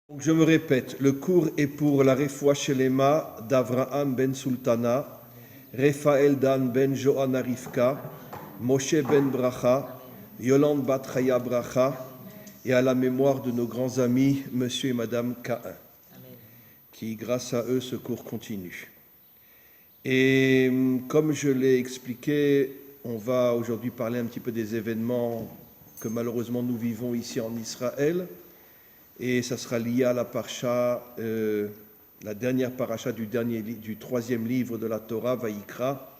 Donc je me répète, le cours est pour la Refoua Shelema d'Avraham ben Sultana, Raphaël Dan ben Johanna Rivka, Moshe ben Bracha, Yolande bat Chaya Bracha, et à la mémoire de nos grands amis, Monsieur et Madame Cahin, qui, grâce à eux, ce cours continue. Et comme je l'ai expliqué, on va aujourd'hui parler un petit peu des événements que malheureusement nous vivons ici en Israël. Et ça sera lié à la parasha, la dernière parasha du troisième livre de la Torah, Vayikra,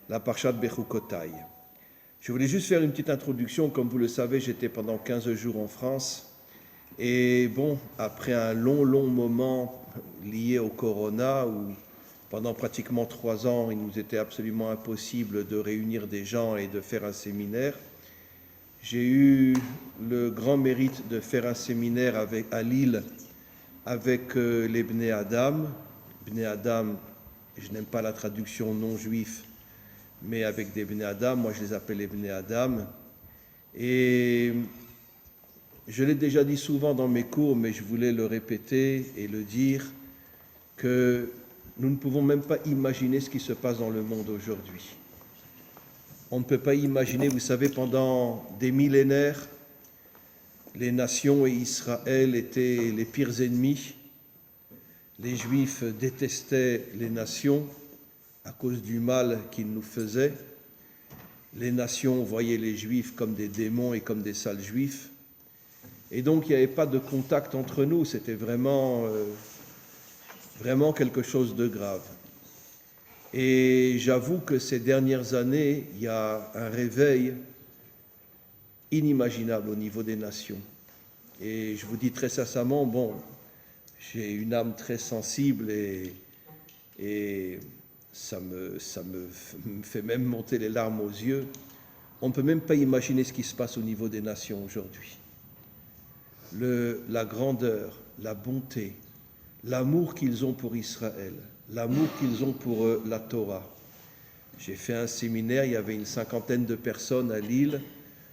la parasha de Bechukotai. Je voulais juste faire une petite introduction. Comme vous le savez, j'étais pendant 15 jours en France. Et bon, après un long moment lié au corona, où pendant pratiquement 3 ans, il nous était absolument impossible de réunir des gens et de faire un séminaire, j'ai eu le grand mérite de faire un séminaire à Lille avec les Bnei Adam. Bnei Adam, je n'aime pas la traduction non-juif, mais avec des Bnei Adam, moi je les appelle les Bnei Adam. Et je l'ai déjà dit souvent dans mes cours, mais je voulais le répéter et le dire, que nous ne pouvons même pas imaginer ce qui se passe dans le monde aujourd'hui. On ne peut pas imaginer, vous savez, pendant des millénaires, les nations et Israël étaient les pires ennemis. Les Juifs détestaient les nations à cause du mal qu'ils nous faisaient. Les nations voyaient les Juifs comme des démons et comme des sales Juifs. Et donc, il n'y avait pas de contact entre nous. C'était vraiment quelque chose de grave. Et j'avoue que ces dernières années, il y a un réveil inimaginable au niveau des nations. Et je vous dis très sincèrement, bon, j'ai une âme très sensible et ça me fait même monter les larmes aux yeux. On ne peut même pas imaginer ce qui se passe au niveau des nations aujourd'hui. La grandeur, la bonté, l'amour qu'ils ont pour Israël, l'amour qu'ils ont pour la Torah. J'ai fait un séminaire, il y avait une 50aine de personnes à Lille,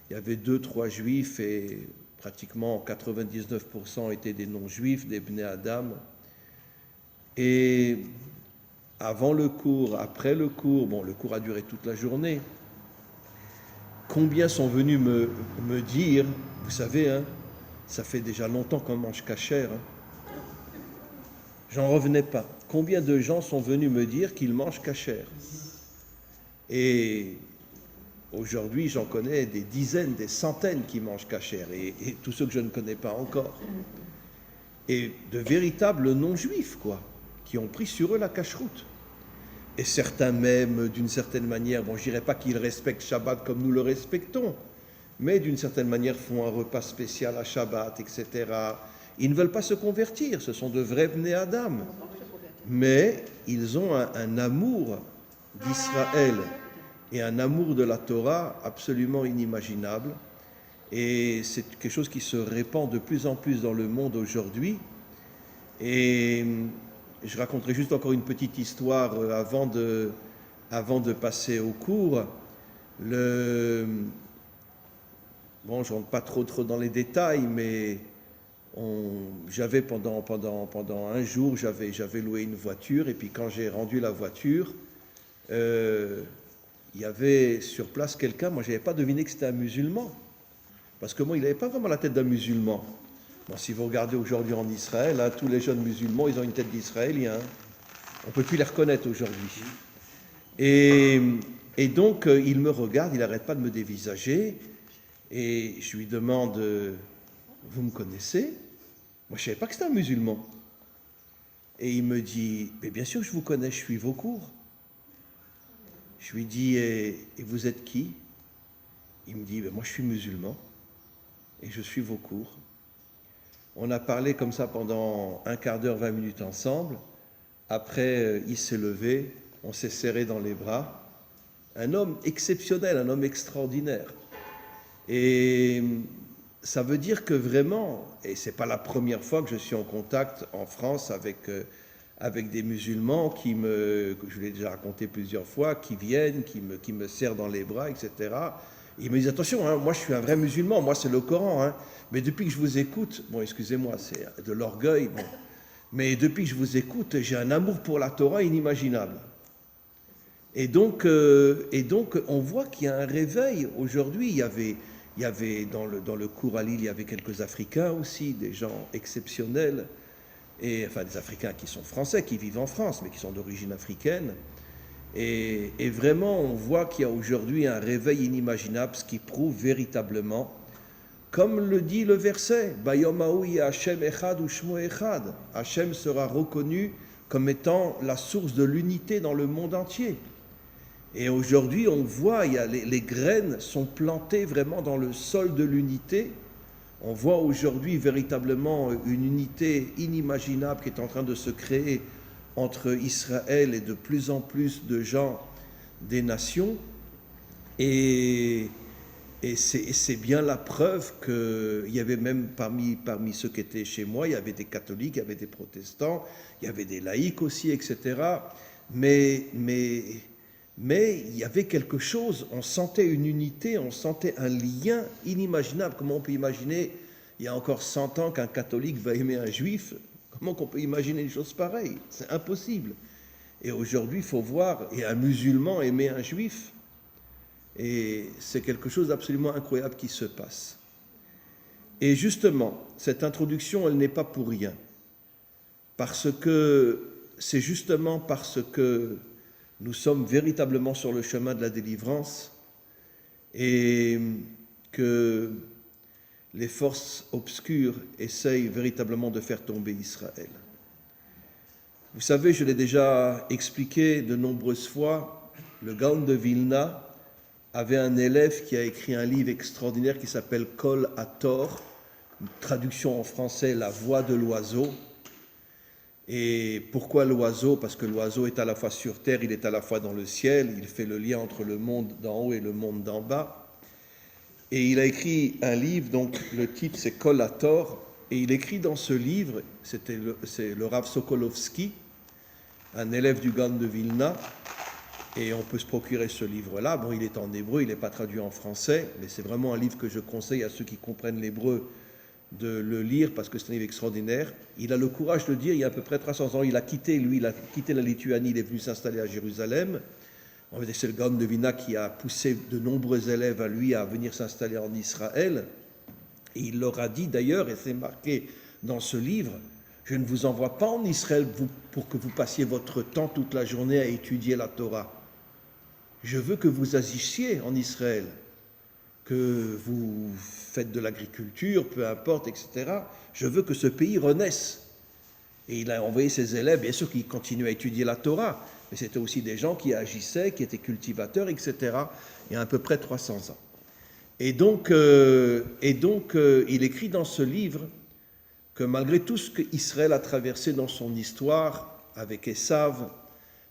il y avait 2-3 juifs et pratiquement 99% étaient des non-juifs, des Bnei Adam. Et avant le cours, après le cours, bon, le cours a duré toute la journée, combien sont venus me dire, vous savez, hein, ça fait déjà longtemps qu'on mange kasher, hein. J'en revenais pas. Combien de gens sont venus me dire qu'ils mangent kasher? Et aujourd'hui, j'en connais des dizaines, des centaines qui mangent kasher, et tous ceux que je ne connais pas encore. Et de véritables non-juifs, quoi, qui ont pris sur eux la cacheroute. Et certains même, d'une certaine manière, bon, je dirais pas qu'ils respectent Shabbat comme nous le respectons, mais d'une certaine manière font un repas spécial à Shabbat, etc. Ils ne veulent pas se convertir, ce sont de vrais Bnei Adam. Mais ils ont un amour d'Israël et un amour de la Torah absolument inimaginable. Et c'est quelque chose qui se répand de plus en plus dans le monde aujourd'hui. Et je raconterai juste encore une petite histoire avant de passer au cours. Bon, je ne rentre pas trop dans les détails, mais j'avais pendant un jour, j'avais loué une voiture, et puis quand j'ai rendu la voiture, il y avait sur place quelqu'un, moi je n'avais pas deviné que c'était un musulman, parce que moi il n'avait pas vraiment la tête d'un musulman. Bon, si vous regardez aujourd'hui en Israël, hein, tous les jeunes musulmans, ils ont une tête d'Israélien, hein. On ne peut plus les reconnaître aujourd'hui. Et donc il me regarde, il n'arrête pas de me dévisager, et je lui demande, vous me connaissez? Moi, je ne savais pas que c'était un musulman. Et il me dit, mais bien sûr que je vous connais, je suis vos cours. Je lui dis, et vous êtes qui? Il me dit, moi je suis musulman et je suis vos cours. On a parlé comme ça pendant un quart d'heure, 20 minutes ensemble. Après, il s'est levé, on s'est serré dans les bras. Un homme exceptionnel, un homme extraordinaire. Et ça veut dire que vraiment, et ce n'est pas la première fois que je suis en contact en France avec des musulmans que je l'ai déjà raconté plusieurs fois, qui viennent, qui me serrent dans les bras, etc. Ils me disent, attention, hein, moi je suis un vrai musulman, moi c'est le Coran, hein, mais depuis que je vous écoute, bon excusez-moi, c'est de l'orgueil, bon, mais depuis que je vous écoute, j'ai un amour pour la Torah inimaginable. Et donc on voit qu'il y a un réveil. Aujourd'hui, il y avait dans le cours à Lille, il y avait quelques Africains aussi, des gens exceptionnels, et, enfin des Africains qui sont français, qui vivent en France, mais qui sont d'origine africaine. Et vraiment, on voit qu'il y a aujourd'hui un réveil inimaginable, ce qui prouve véritablement, comme le dit le verset, Bayom Haou Hashem Echad ou Shmo Echad. Hashem sera reconnu comme étant la source de l'unité dans le monde entier. Et aujourd'hui, on voit, les graines sont plantées vraiment dans le sol de l'unité. On voit aujourd'hui véritablement une unité inimaginable qui est en train de se créer entre Israël et de plus en plus de gens des nations. Et c'est bien la preuve qu'il y avait même parmi ceux qui étaient chez moi, il y avait des catholiques, il y avait des protestants, il y avait des laïcs aussi, etc. Mais il y avait quelque chose, on sentait une unité, on sentait un lien inimaginable. Comment on peut imaginer, il y a encore 100 ans, qu'un catholique va aimer un juif? Comment on peut imaginer une chose pareille? C'est impossible. Et aujourd'hui, il faut voir, et un musulman aimer un juif, et c'est quelque chose d'absolument incroyable qui se passe. Et justement, cette introduction, elle n'est pas pour rien. Parce que c'est justement parce que nous sommes véritablement sur le chemin de la délivrance et que les forces obscures essayent véritablement de faire tomber Israël. Vous savez, je l'ai déjà expliqué de nombreuses fois, le Gaon de Vilna avait un élève qui a écrit un livre extraordinaire qui s'appelle Kol Hator, une traduction en français, La voix de l'oiseau. Et pourquoi l'oiseau? Parce que l'oiseau est à la fois sur terre, il est à la fois dans le ciel, il fait le lien entre le monde d'en haut et le monde d'en bas. Et il a écrit un livre, donc le titre c'est Kol Hator, et il écrit dans ce livre, c'est le Rav Sokolovski, un élève du Gaon de Vilna, et on peut se procurer ce livre-là. Bon, il est en hébreu, il n'est pas traduit en français, mais c'est vraiment un livre que je conseille à ceux qui comprennent l'hébreu de le lire, parce que c'est un livre extraordinaire. Il a le courage de dire, il y a à peu près 300 ans, il a quitté la Lituanie, il est venu s'installer à Jérusalem. En fait, c'est le Gaon de Vilna qui a poussé de nombreux élèves à lui à venir s'installer en Israël. Et il leur a dit d'ailleurs, et c'est marqué dans ce livre, je ne vous envoie pas en Israël pour que vous passiez votre temps toute la journée à étudier la Torah. Je veux que vous agissiez en Israël, que vous faites de l'agriculture, peu importe, etc. Je veux que ce pays renaisse. Et il a envoyé ses élèves, bien sûr, qui continuaient à étudier la Torah, mais c'était aussi des gens qui agissaient, qui étaient cultivateurs, etc. Il y a à peu près 300 ans. Et donc, il écrit dans ce livre que malgré tout ce qu'Israël a traversé dans son histoire, avec Esav,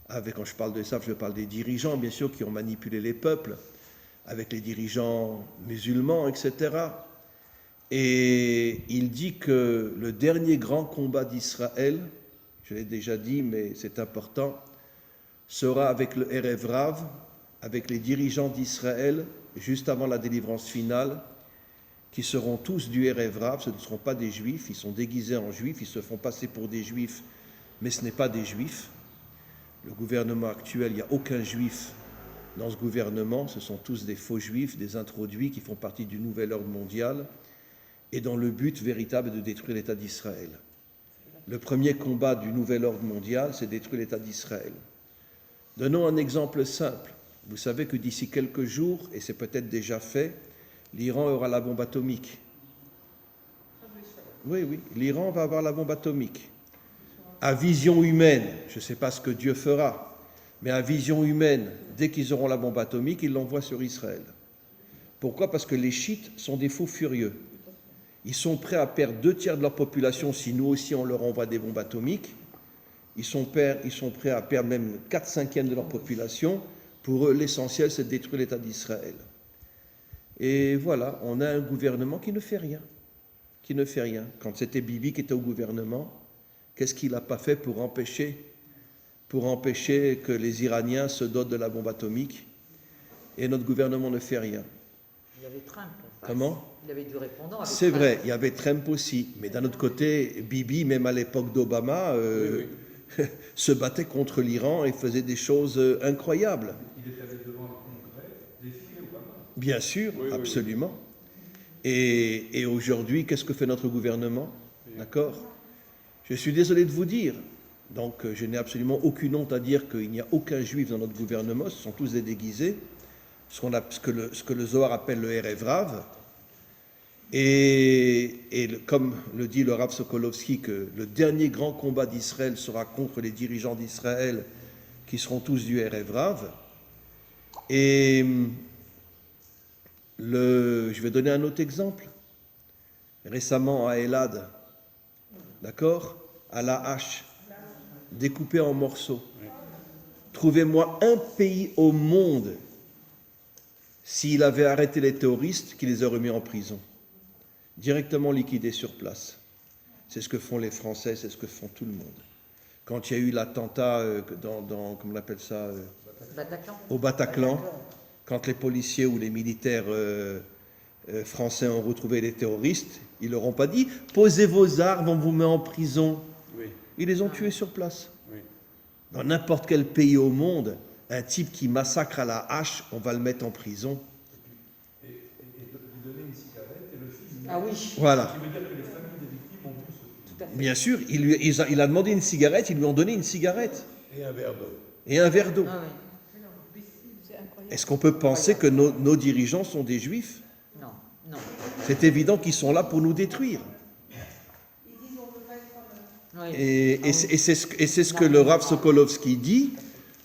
quand je parle d'Esav, je parle des dirigeants, bien sûr, qui ont manipulé les peuples, avec les dirigeants musulmans, etc. Et il dit que le dernier grand combat d'Israël, je l'ai déjà dit, mais c'est important, sera avec le Erev Rav, avec les dirigeants d'Israël, juste avant la délivrance finale, qui seront tous du Erev Rav, ce ne seront pas des juifs, ils sont déguisés en juifs, ils se font passer pour des juifs, mais ce n'est pas des juifs. Le gouvernement actuel, il n'y a aucun juif dans ce gouvernement, ce sont tous des faux juifs, des introduits qui font partie du nouvel ordre mondial, et dont le but véritable est de détruire l'État d'Israël. Le premier combat du nouvel ordre mondial, c'est détruire l'État d'Israël. Donnons un exemple simple. Vous savez que d'ici quelques jours, et c'est peut-être déjà fait, l'Iran aura la bombe atomique. Oui, l'Iran va avoir la bombe atomique. À vision humaine, je ne sais pas ce que Dieu fera, mais à vision humaine, dès qu'ils auront la bombe atomique, ils l'envoient sur Israël. Pourquoi? Parce que les chiites sont des fous furieux. Ils sont prêts à perdre 2/3 de leur population si nous aussi on leur envoie des bombes atomiques. Ils sont prêts à perdre même 4/5 de leur population. Pour eux, l'essentiel, c'est de détruire l'État d'Israël. Et voilà, on a un gouvernement qui ne fait rien. Quand c'était Bibi qui était au gouvernement, qu'est-ce qu'il n'a pas fait pour empêcher que les Iraniens se dotent de la bombe atomique? Et notre gouvernement ne fait rien. Il y avait Trump. En face. Comment? Il avait du répondant. C'est vrai, il y avait Trump aussi. Mais d'un autre côté, Bibi, même à l'époque d'Obama, se battait contre l'Iran et faisait des choses incroyables. Il est allé devant le Congrès défier Obama. Bien sûr, absolument. Et aujourd'hui, qu'est-ce que fait notre gouvernement? D'accord? Je suis désolé de vous dire, donc je n'ai absolument aucune honte à dire qu'il n'y a aucun juif dans notre gouvernement, ce sont tous des déguisés, ce que le Zohar appelle le Erev Rav. Comme le dit le Rav Sokolovski, que le dernier grand combat d'Israël sera contre les dirigeants d'Israël, qui seront tous du Erev Rav. Et je vais donner un autre exemple. Récemment à Elad, d'accord, à la hache, découpé en morceaux. Trouvez-moi un pays au monde, s'il avait arrêté les terroristes, qui les aurait mis en prison, directement liquidés sur place. C'est ce que font les Français, c'est ce que font tout le monde. Quand il y a eu l'attentat comment on appelle ça, au Bataclan, quand les policiers ou les militaires français ont retrouvé les terroristes, ils leur ont pas dit « Posez vos armes, on vous met en prison ». Ils les ont tués sur place. Dans n'importe quel pays au monde, un type qui massacre à la hache, on va le mettre en prison. Et lui donner une cigarette et le film. Ah oui. Voilà. Ce qui veut dire que les familles des victimes ont vu ce film. Tout à fait. Bien sûr, il a demandé une cigarette, ils lui ont donné une cigarette. Et un verre d'eau. Et un verre d'eau. Ah oui. Est-ce qu'on peut penser que nos dirigeants sont des juifs? Non, non. C'est évident qu'ils sont là pour nous détruire. Oui. Et c'est ce que le Rav Sokolovski dit,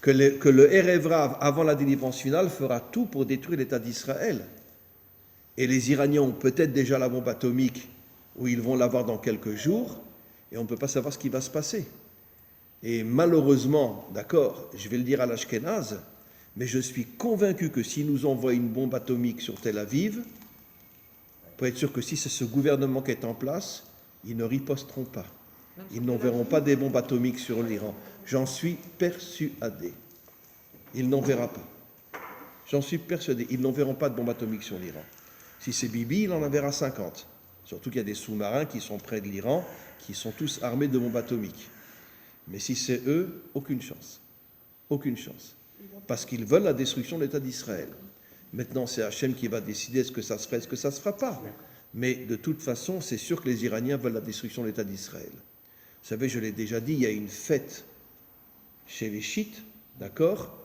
que le Erev Rav, avant la délivrance finale, fera tout pour détruire l'État d'Israël. Et les Iraniens ont peut-être déjà la bombe atomique, ou ils vont l'avoir dans quelques jours, et on ne peut pas savoir ce qui va se passer. Et malheureusement, d'accord, je vais le dire à l'Ashkénaze, mais je suis convaincu que s'ils nous envoient une bombe atomique sur Tel Aviv, pour être sûr que si c'est ce gouvernement qui est en place, ils ne riposteront pas. Ils n'enverront pas des bombes atomiques sur l'Iran. J'en suis persuadé. Ils n'en verront pas. J'en suis persuadé. Ils n'enverront pas de bombes atomiques sur l'Iran. Si c'est Bibi, il en enverra 50. Surtout qu'il y a des sous-marins qui sont près de l'Iran, qui sont tous armés de bombes atomiques. Mais si c'est eux, aucune chance. Aucune chance. Parce qu'ils veulent la destruction de l'État d'Israël. Maintenant, c'est Hachem qui va décider ce que ça se fera, ce que ça ne se fera pas. Mais de toute façon, c'est sûr que les Iraniens veulent la destruction de l'État d'Israël. Vous savez, je l'ai déjà dit, il y a une fête chez les chiites, d'accord,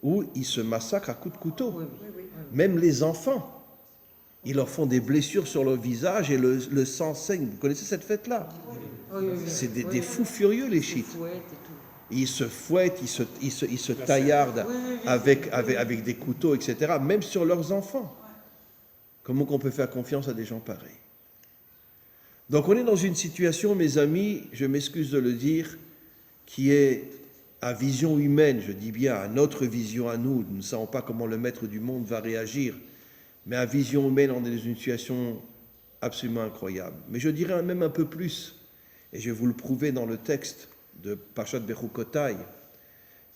où ils se massacrent à coups de couteau. Même les enfants, ils leur font des blessures sur leur visage et le sang saigne. Vous connaissez cette fête-là? C'est des fous furieux, les chiites. Ils se fouettent, ils se taillardent avec des couteaux, etc., même sur leurs enfants. Comment qu'on peut faire confiance à des gens pareils? Donc on est dans une situation, mes amis, je m'excuse de le dire, qui est à vision humaine, je dis bien à notre vision à nous, nous ne savons pas comment le maître du monde va réagir, mais à vision humaine, on est dans une situation absolument incroyable. Mais je dirais même un peu plus, et je vais vous le prouver dans le texte de Parashat Bechukotai,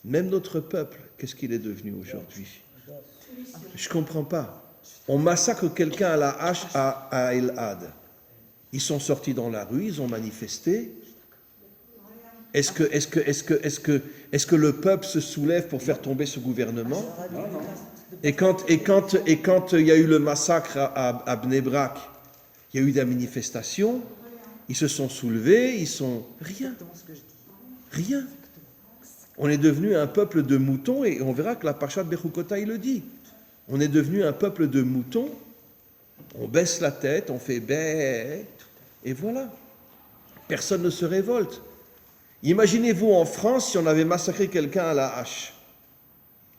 même notre peuple, qu'est-ce qu'il est devenu aujourd'hui? Je ne comprends pas. On massacre quelqu'un à la hache à Elad. Ils sont sortis dans la rue, ils ont manifesté. Est-ce que le peuple se soulève pour faire tomber ce gouvernement? Et quand il y a eu le massacre à Bnei Brak, il y a eu des manifestations, ils se sont soulevés, ils sont... Rien. Rien. On est devenu un peuple de moutons, et on verra que la Parashat Bechukotai le dit. On est devenu un peuple de moutons, on baisse la tête, on fait bé, et voilà. Personne ne se révolte. Imaginez-vous en France si on avait massacré quelqu'un à la hache.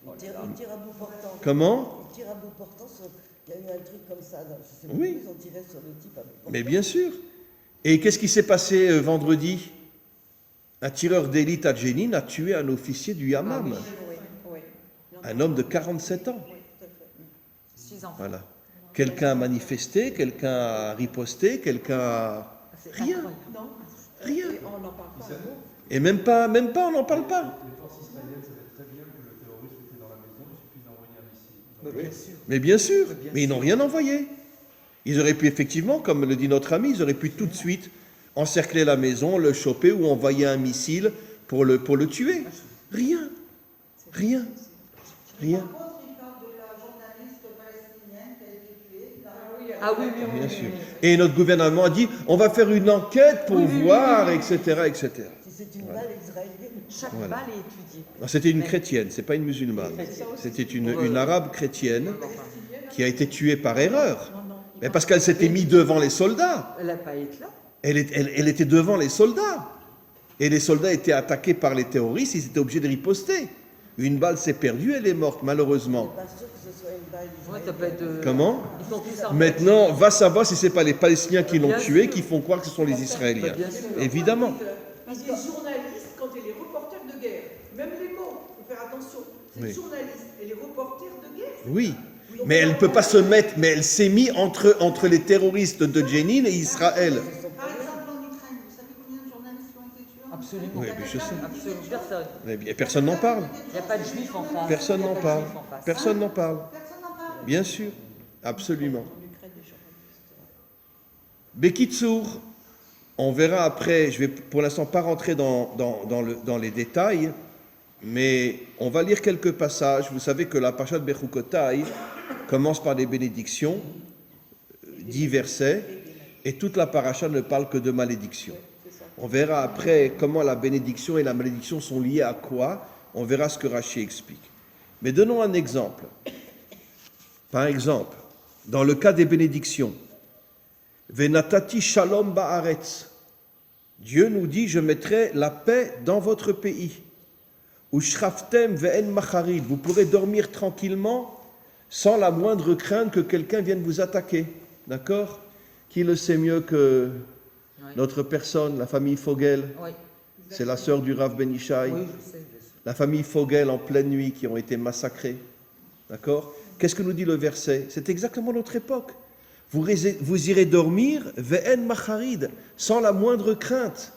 Il tire à bout portant. Comment? Il tire à bout portant. Il y a eu un truc comme ça. Je sais Oui. plus, ils ont tiré sur le type à bout portant. Mais bien sûr. Et qu'est-ce qui s'est passé vendredi? Un tireur d'élite à Jenin a tué un officier du Yamam. Un homme de 47 ans. 6 ans. Voilà. Quelqu'un a manifesté, quelqu'un a riposté, quelqu'un a... Rien. Rien. Et même pas, on n'en parle pas. Les forces israéliennes savaient très bien que le terroriste était dans la maison, il suffit d'envoyer un missile. Ils Mais bien sûr, mais ils n'ont rien envoyé. Ils auraient pu effectivement, comme le dit notre ami, ils auraient pu tout de suite encercler la maison, le choper ou envoyer un missile pour le tuer. Rien. Rien. Rien. Par contre, il parle de la journaliste palestinienne qui a été tuée. Ah oui, oui, oui. Bien sûr. Et notre gouvernement a dit, on va faire une enquête pour voir, etc., etc. Si c'est une balle israélienne. Chaque Voilà. balle est étudiée. Non, c'était une chrétienne, c'est pas une musulmane. C'était une arabe chrétienne qui a été tuée par erreur. Mais parce qu'elle s'était mise devant les soldats. Elle n'a pas été là. Elle était devant les soldats. Et les soldats étaient attaqués par les terroristes, ils étaient obligés de riposter. Une balle s'est perdue, elle est morte, malheureusement. Pas sûr que ce soit une balle Ouais, ça peut israélienne. être. Comment? Ils sont tous en Maintenant, va savoir si ce n'est pas les Palestiniens qui l'ont Bien tué, sûr. qui font croire que ce sont les Israéliens. Bien sûr. Évidemment. Il dit journalistes quand elle est reporter de guerre. Même les mots, il faut faire attention. C'est Oui. journaliste, elle est reporter de guerre. Oui. Mais elle ne peut pas se mettre, mais elle s'est mise entre les terroristes de Jenin et Israël. Par exemple, en Ukraine, vous savez combien de journalistes ont été tués? Absolument. Oui, mais je sais. Absolument. Personne. Mais bien, personne n'en parle. Il n'y a pas de juifs en face. Personne Il y a n'en pas de parle. juifs en face. Personne n'en parle. Personne n'en parle. Bien sûr. Absolument. Bekitsour, on verra après, je vais pour l'instant pas rentrer dans les détails, mais on va lire quelques passages. Vous savez que la Parashat Bechukotai commence par des bénédictions, 10 versets, et toute la paracha ne parle que de malédiction. On verra après comment la bénédiction et la malédiction sont liées à quoi. On verra ce que Rashi explique. Mais donnons un exemple. Par exemple, dans le cas des bénédictions, Venatati shalom ba'aretz. Dieu nous dit, je mettrai la paix dans votre pays. Ushraftem ve'en macharid. Vous pourrez dormir tranquillement sans la moindre crainte que quelqu'un vienne vous attaquer. D'accord? Qui le sait mieux que Oui. notre personne, la famille Fogel? Oui. C'est la sœur du Rav Ben Ishai. Oui, je sais. La famille Fogel en pleine nuit qui ont été massacrés. D'accord? Qu'est-ce que nous dit le verset? C'est exactement notre époque. Vous irez dormir, ve'en macharid, sans la moindre crainte.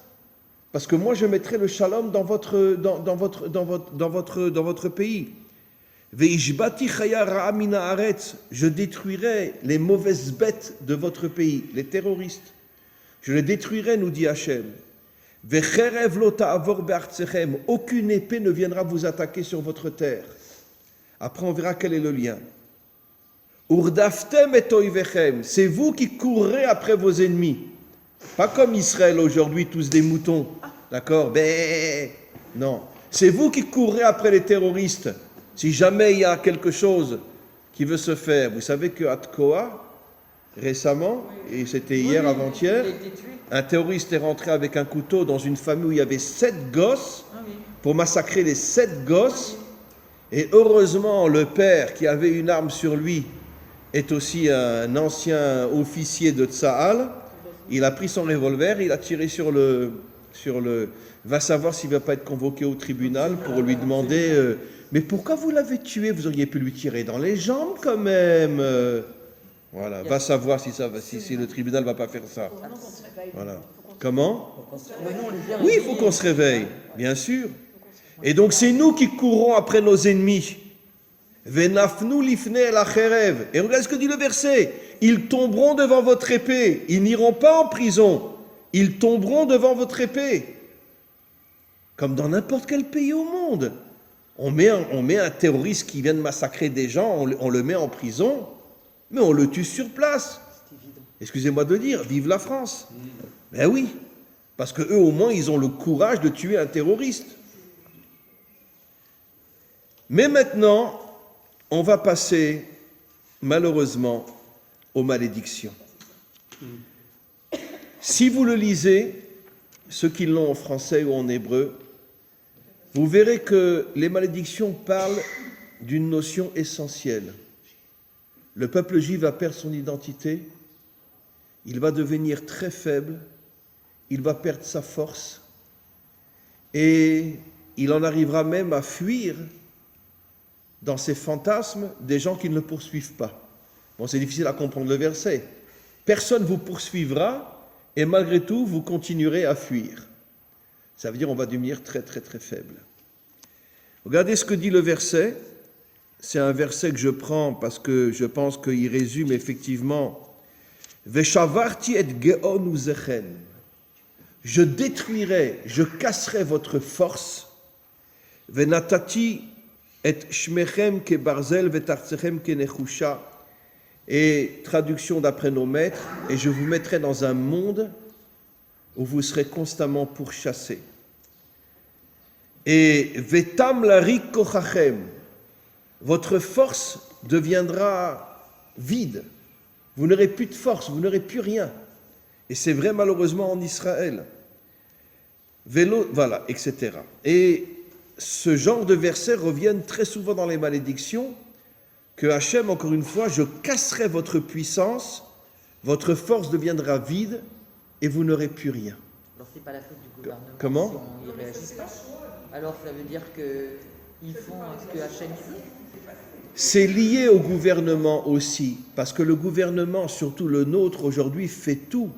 Parce que moi, je mettrai le shalom dans votre pays. Ve'ishbati chaya ra'a min haaretz, je détruirai les mauvaises bêtes de votre pays, les terroristes. Je les détruirai, nous dit Hachem. Ve'cherev lo ta'avor be'artechem, aucune épée ne viendra vous attaquer sur votre terre. Après, on verra quel est le lien. Urdaftem et oivechem, c'est vous qui courrez après vos ennemis. Pas comme Israël aujourd'hui, tous des moutons. D'accord? Non. C'est vous qui courez après les terroristes. Si jamais il y a quelque chose qui veut se faire. Vous savez qu'à Tkoa, récemment, et c'était hier, avant-hier, Il a été tué. un terroriste est rentré avec un couteau dans une famille où il y avait 7 gosses Ah oui. pour massacrer les 7 gosses. Et heureusement, le père qui avait une arme sur lui est aussi un ancien officier de Tsahal. Il a pris son revolver, il a tiré sur le va savoir s'il ne va pas être convoqué au tribunal pour lui demander mais pourquoi vous l'avez tué? Vous auriez pu lui tirer dans les jambes quand même. Voilà, va savoir si le tribunal ne va pas faire ça. Voilà. Comment? Oui, il faut qu'on se réveille, bien sûr. Et donc c'est nous qui courons après nos ennemis. Venafnu lifne el acherev. Et regarde ce que dit le verset. Ils tomberont devant votre épée. Ils n'iront pas en prison. Ils tomberont devant votre épée. Comme dans n'importe quel pays au monde. On met un terroriste qui vient de massacrer des gens, on le met en prison, mais on le tue sur place. Excusez-moi de dire, vive la France. Ben oui, parce que eux au moins ils ont le courage de tuer un terroriste. Mais maintenant, on va passer malheureusement aux malédictions. Si vous le lisez, ceux qui l'ont en français ou en hébreu, vous verrez que les malédictions parlent d'une notion essentielle. Le peuple juif va perdre son identité, il va devenir très faible, il va perdre sa force et il en arrivera même à fuir dans ses fantasmes des gens qui ne le poursuivent pas. Bon, c'est difficile à comprendre le verset. Personne ne vous poursuivra et malgré tout, vous continuerez à fuir. Ça veut dire qu'on va devenir très très très faible. Regardez ce que dit le verset. c'est un verset que je prends parce que je pense qu'il résume effectivement Veshavarti et geon uzechen. Je détruirai, je casserai votre force. Venatati et shmechem ke barzel vetartzechem ke nechusha. Et traduction d'après nos maîtres, et je vous mettrai dans un monde où vous serez constamment pourchassés. Et vetam larik kochachem, votre force deviendra vide. Vous n'aurez plus de force, vous n'aurez plus rien. Et c'est vrai malheureusement en Israël. Vélo, voilà, etc. Et ce genre de versets reviennent très souvent dans les malédictions, que Hachem, encore une fois, je casserai votre puissance, votre force deviendra vide et vous n'aurez plus rien. Alors c'est pas la faute du gouvernement. Comment? Si on y réagit pas. Alors ça veut dire qu'ils font ce que Hachem dit. C'est lié au gouvernement aussi, parce que le gouvernement, surtout le nôtre aujourd'hui, fait tout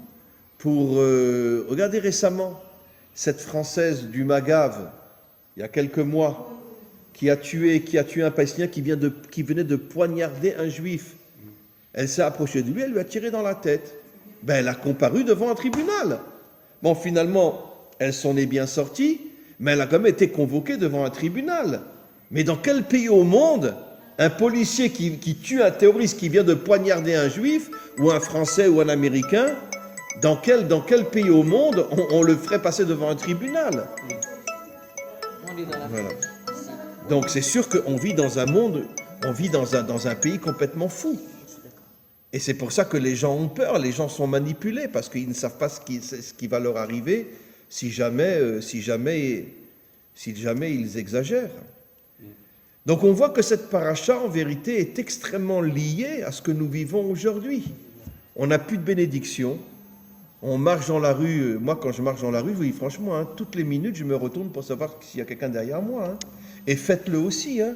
pour... regardez récemment, cette Française du Magave, il y a quelques mois, qui a tué un Palestinien qui venait de poignarder un Juif. Elle s'est approchée de lui, elle lui a tiré dans la tête. Ben, elle a comparu devant un tribunal. Bon, finalement, elle s'en est bien sortie, mais elle a quand même été convoquée devant un tribunal. Mais dans quel pays au monde un policier qui tue un terroriste qui vient de poignarder un Juif, ou un Français ou un Américain, dans quel pays au monde on le ferait passer devant un tribunal? On est dans la Voilà. faute. Donc c'est sûr qu'on vit dans un monde, on vit dans un pays complètement fou. Et c'est pour ça que les gens ont peur, les gens sont manipulés, parce qu'ils ne savent pas ce qui va leur arriver si jamais ils exagèrent. Donc on voit que cette paracha, en vérité, est extrêmement liée à ce que nous vivons aujourd'hui. On n'a plus de bénédiction, on marche dans la rue, moi quand je marche dans la rue, je vous dis franchement, hein, toutes les minutes je me retourne pour savoir s'il y a quelqu'un derrière moi. Hein. Et faites-le aussi, hein.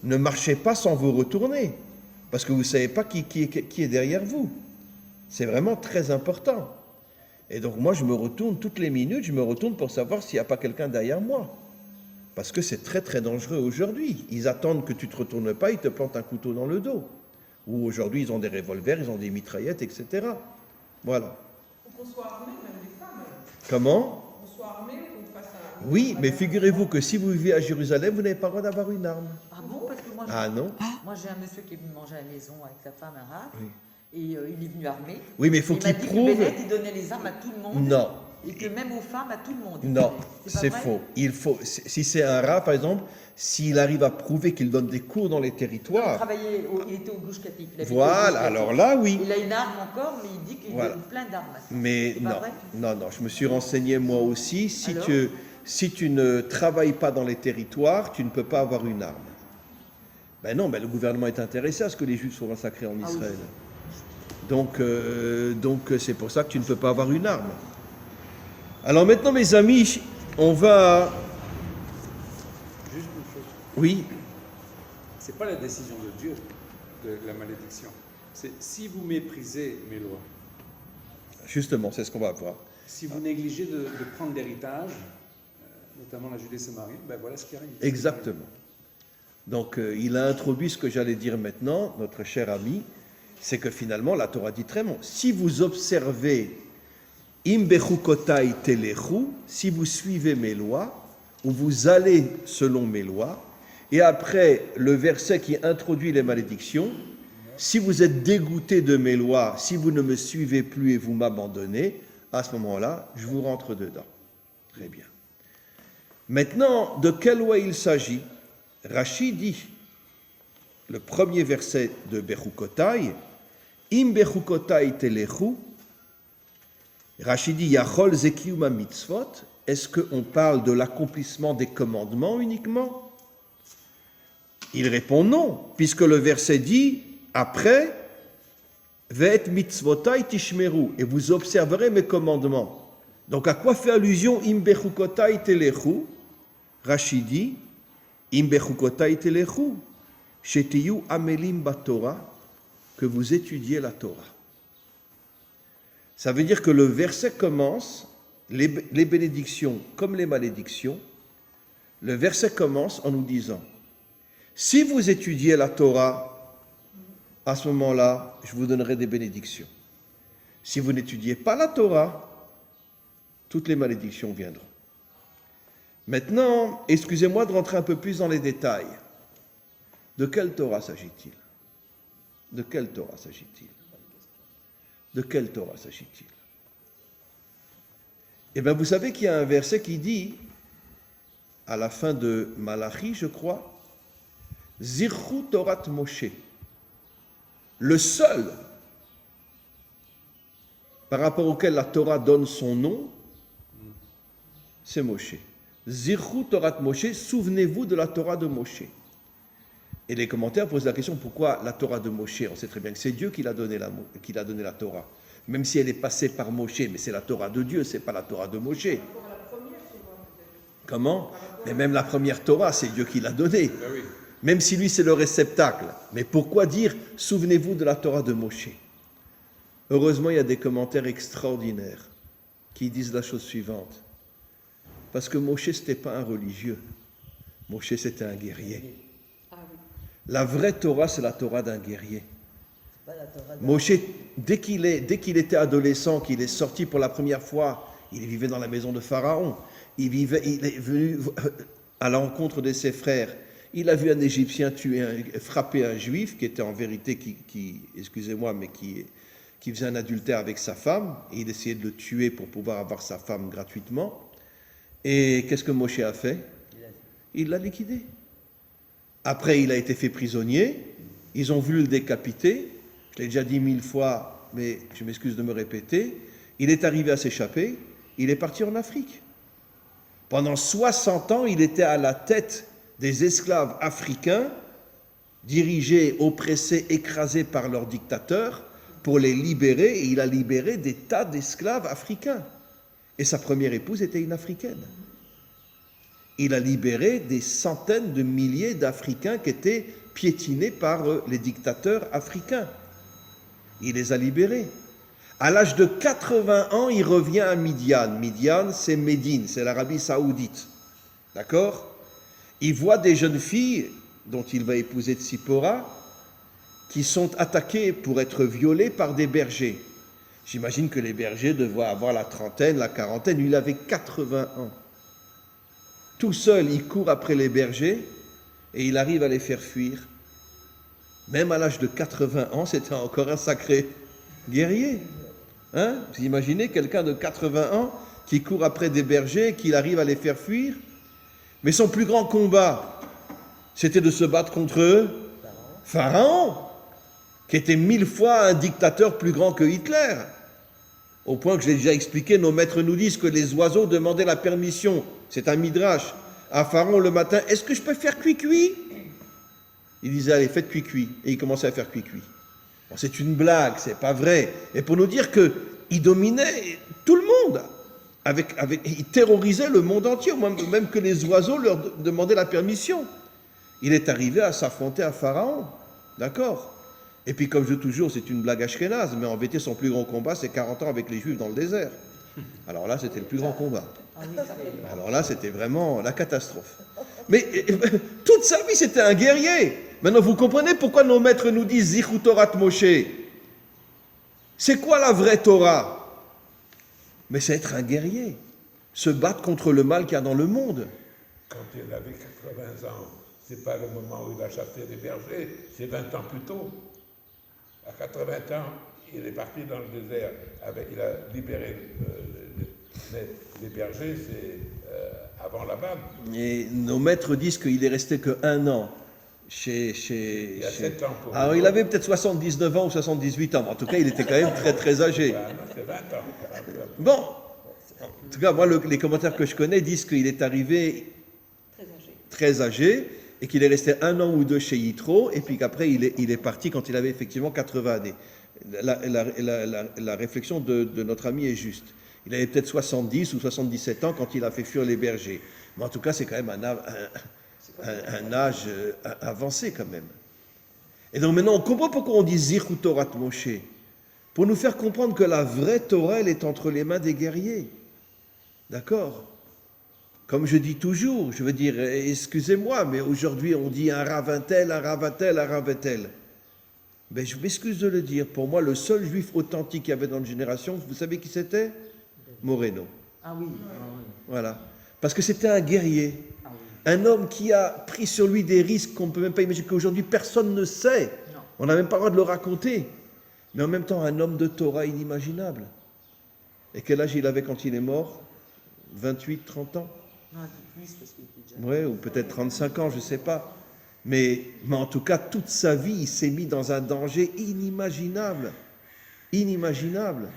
Ne marchez pas sans vous retourner, parce que vous ne savez pas qui est derrière vous. C'est vraiment très important. Et donc moi je me retourne toutes les minutes, je me retourne pour savoir s'il n'y a pas quelqu'un derrière moi. Parce que c'est très très dangereux aujourd'hui. Ils attendent que tu ne te retournes pas, ils te plantent un couteau dans le dos. Ou aujourd'hui ils ont des revolvers, ils ont des mitraillettes, etc. Voilà. Il faut qu'on soit armés, même les femmes. Comment? Qu'on soit armés, qu'on fasse un... Oui, mais figurez-vous que si vous vivez à Jérusalem, vous n'avez pas le droit d'avoir une arme. Ah bon? Parce que moi, Ah non? moi j'ai un monsieur qui est venu manger à la maison avec sa femme arabe. Oui. Et il est venu armé. Oui, mais il faut il m'a qu'il dit prouve... que Bennett, il donnait les armes à tout le monde. Non. Et que même aux femmes, à tout le monde. Non, C'est pas c'est vrai? faux. Il faut, si c'est un rat, par exemple, s'il arrive à prouver qu'il donne des cours dans les Il territoires, travaillait, il était au Gouche Katif. Il habitait au voilà, Gouche Katif. alors là, oui. Il a une arme encore, mais il dit qu'il Voilà. donne plein d'armes. Mais C'est pas non, vrai? non, je me suis renseigné moi aussi. Alors Si tu ne travailles pas dans les territoires, tu ne peux pas avoir une arme. Ben non, ben le gouvernement est intéressé à ce que les Juifs soient massacrés en Israël. Donc c'est pour ça que tu ne peux pas avoir une arme. Alors maintenant, mes amis, on va... Juste une chose. Oui, C'est pas la décision de Dieu de la malédiction. C'est si vous méprisez mes lois, justement, c'est ce qu'on va voir. si vous négligez de prendre l'héritage, notamment la Judée-Samarie, ben voilà ce qui arrive. Exactement. Donc, il a introduit ce que j'allais dire maintenant, notre cher ami, c'est que finalement, la Torah dit très bon, si vous observez Im bechukotai telechu, si vous suivez mes lois, ou vous allez selon mes lois, et après le verset qui introduit les malédictions, si vous êtes dégoûté de mes lois, si vous ne me suivez plus et vous m'abandonnez, à ce moment-là, je vous rentre dedans. Très bien. Maintenant, de quelle loi il s'agit? Rashi dit, le premier verset de Bechukotai, Im bechukotai telechu, Rashi dit Yachol zekiuma mitzvot. Est-ce qu'on parle de l'accomplissement des commandements uniquement? Il répond non, puisque le verset dit après Ve'et mitzvotai tishmeru, et vous observerez mes commandements. Donc à quoi fait allusion Im bechukotai telechu? Rashi dit Im bechukotai telechu, shetiyu amelim batorah, que vous étudiez la Torah. Ça veut dire que le verset commence, les bénédictions comme les malédictions, le verset commence en nous disant Si vous étudiez la Torah, à ce moment-là, je vous donnerai des bénédictions. Si vous n'étudiez pas la Torah, toutes les malédictions viendront. Maintenant, excusez-moi de rentrer un peu plus dans les détails. De quelle Torah s'agit-il? De quelle Torah s'agit-il? De quelle Torah s'agit-il? Eh bien, vous savez qu'il y a un verset qui dit, à la fin de Malachi, je crois, Zirchu Torat Moshe. Le seul par rapport auquel la Torah donne son nom, c'est Moshe. Zirchu Torat Moshe, souvenez-vous de la Torah de Moshe. Et les commentaires posent la question, pourquoi la Torah de Moshe? On sait très bien que c'est Dieu qui l'a donné la Torah. Même si elle est passée par Moshe, mais c'est la Torah de Dieu, c'est pas la Torah de Moshe. Comment? Mais même la première Torah, c'est Dieu qui l'a donnée. Ben oui. Même si lui, c'est le réceptacle. Mais pourquoi dire, souvenez-vous de la Torah de Moshe? Heureusement, il y a des commentaires extraordinaires qui disent la chose suivante. Parce que Moshe, ce n'était pas un religieux. Moshe, c'était un guerrier. La vraie Torah, c'est la Torah d'un guerrier. Pas la Torah d'un- Moshe, dès qu'il était adolescent, qu'il est sorti pour la première fois, il vivait dans la maison de Pharaon. Il est venu à l'encontre de ses frères. Il a vu un Égyptien frapper un Juif, qui était en vérité, excusez-moi, mais qui faisait un adultère avec sa femme. Et il essayait de le tuer pour pouvoir avoir sa femme gratuitement. Et qu'est-ce que Moshe a fait? Il l'a liquidé. Après, il a été fait prisonnier. Ils ont voulu le décapiter. Je l'ai déjà dit 1000 fois, mais je m'excuse de me répéter. Il est arrivé à s'échapper. Il est parti en Afrique. Pendant 60 ans, il était à la tête des esclaves africains, dirigés, oppressés, écrasés par leurs dictateurs, pour les libérer. Et il a libéré des tas d'esclaves africains. Et sa première épouse était une Africaine. Il a libéré des centaines de milliers d'Africains qui étaient piétinés par les dictateurs africains. Il les a libérés. À l'âge de 80 ans, il revient à Midian. Midian, c'est Médine, c'est l'Arabie saoudite. D'accord? Il voit des jeunes filles, dont il va épouser Tsipora, qui sont attaquées pour être violées par des bergers. J'imagine que les bergers devaient avoir la trentaine, la quarantaine. Lui, il avait 80 ans. Tout seul, il court après les bergers et il arrive à les faire fuir. Même à l'âge de 80 ans, c'était encore un sacré guerrier. Hein? Vous imaginez quelqu'un de 80 ans qui court après des bergers et qu'il arrive à les faire fuir? Mais son plus grand combat, c'était de se battre contre eux. Pharaon, qui était 1000 fois un dictateur plus grand que Hitler. Au point que je l'ai déjà expliqué, nos maîtres nous disent que les oiseaux demandaient la permission, c'est un midrash, à Pharaon le matin, est-ce que je peux faire cuit-cuit? Il disait, allez, faites cuit-cuit. Et il commençait à faire cuit-cuit. Bon, c'est une blague, c'est pas vrai. Et pour nous dire qu'il dominait tout le monde. Il terrorisait le monde entier, même que les oiseaux leur demandaient la permission. Il est arrivé à s'affronter à Pharaon. D'accord? Et puis, comme je dis toujours, c'est une blague ashkénaze, mais en vérité, son plus grand combat, c'est 40 ans avec les Juifs dans le désert. Alors là, c'était le plus grand combat. Alors là, c'était vraiment la catastrophe. Mais toute sa vie, c'était un guerrier. Maintenant, vous comprenez pourquoi nos maîtres nous disent Zichru Torat Moshe. C'est quoi la vraie Torah? Mais c'est être un guerrier. Se battre contre le mal qu'il y a dans le monde. Quand il avait 80 ans, c'est pas le moment où il a chassé les bergers, c'est 20 ans plus tôt. À 80 ans, il est parti dans le désert, il a libéré les bergers, c'est avant la Banne. Et nos maîtres disent qu'il est resté que 1 an Il y a 7 ans pour Alors, il avait peut-être 79 ans ou 78 ans. En tout cas, il était quand même très, très âgé. Ah non, c'est 20 ans. Bon, en tout cas, moi, les commentaires que je connais disent qu'il est arrivé très âgé et qu'il est resté 1 an ou 2 chez Yitro, et puis qu'après, il est parti quand il avait effectivement 80 années. La réflexion de notre ami est juste. Il avait peut-être 70 ou 77 ans quand il a fait fuir les bergers. Mais en tout cas, c'est quand même un âge avancé quand même. Et donc maintenant, on comprend pourquoi on dit Zichru Torat Moshe. Pour nous faire comprendre que la vraie Torah, elle est entre les mains des guerriers. D'accord? Comme je dis toujours, je veux dire, excusez-moi, mais aujourd'hui on dit un rav un tel, un rav un tel, un rav un tel. Mais je m'excuse de le dire, pour moi le seul juif authentique qu'il y avait dans une génération, vous savez qui c'était? Moreno. Ah oui, ah oui. Voilà. Parce que c'était un guerrier, Ah oui. un homme qui a pris sur lui des risques qu'on ne peut même pas imaginer, qu'aujourd'hui personne ne sait. Non. On n'a même pas le droit de le raconter. Mais en même temps, un homme de Torah inimaginable. Et quel âge il avait quand il est mort? 28, 30 ans? Non, un peu plus parce qu'il était déjà. Oui, ou peut-être 35 ans, je ne sais pas. Mais en tout cas, toute sa vie, il s'est mis dans un danger inimaginable. Inimaginable.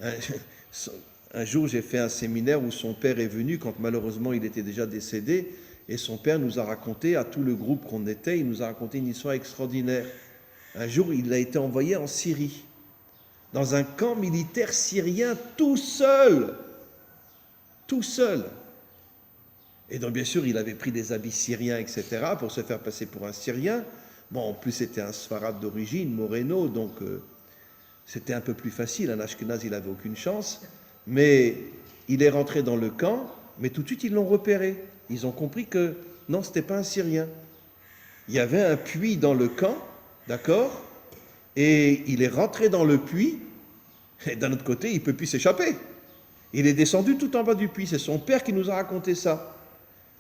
Un jour, j'ai fait un séminaire où son père est venu, quand malheureusement il était déjà décédé, et son père nous a raconté, à tout le groupe qu'on était, il nous a raconté une histoire extraordinaire. Un jour, il a été envoyé en Syrie, dans un camp militaire syrien, tout seul. Tout seul. Et donc, bien sûr, il avait pris des habits syriens, etc., pour se faire passer pour un Syrien. Bon, en plus, c'était un Sfarad d'origine, Moreno, donc c'était un peu plus facile. Un Ashkenaz, il n'avait aucune chance. Mais il est rentré dans le camp, mais tout de suite, ils l'ont repéré. Ils ont compris que, non, ce n'était pas un Syrien. Il y avait un puits dans le camp, d'accord? Et il est rentré dans le puits, et d'un autre côté, il ne peut plus s'échapper. Il est descendu tout en bas du puits. C'est son père qui nous a raconté ça.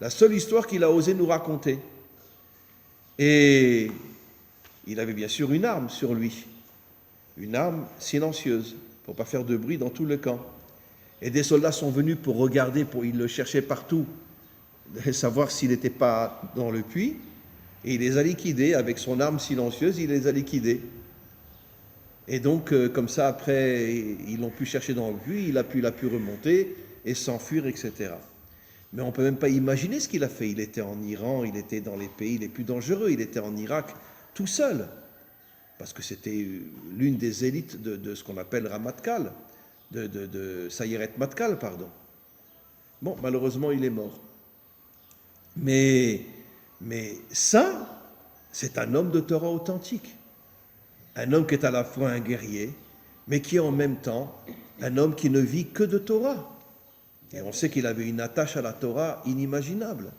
La seule histoire qu'il a osé nous raconter. Et il avait bien sûr une arme sur lui. Une arme silencieuse, pour ne pas faire de bruit dans tout le camp. Et des soldats sont venus pour regarder, ils le cherchaient partout, savoir s'il n'était pas dans le puits. Et il les a liquidés, avec son arme silencieuse, il les a liquidés. Et donc, comme ça, après, ils l'ont pu chercher dans le puits, il a pu remonter et s'enfuir, etc. Mais on ne peut même pas imaginer ce qu'il a fait. Il était en Iran, il était dans les pays les plus dangereux, il était en Irak, tout seul. Parce que c'était l'une des élites de ce qu'on appelle Ramatkal, de Sayeret Matkal, pardon. Bon, malheureusement, il est mort. Mais ça, c'est un homme de Torah authentique. Un homme qui est à la fois un guerrier, mais qui est en même temps un homme qui ne vit que de Torah. Et on sait qu'il avait une attache à la Torah inimaginable.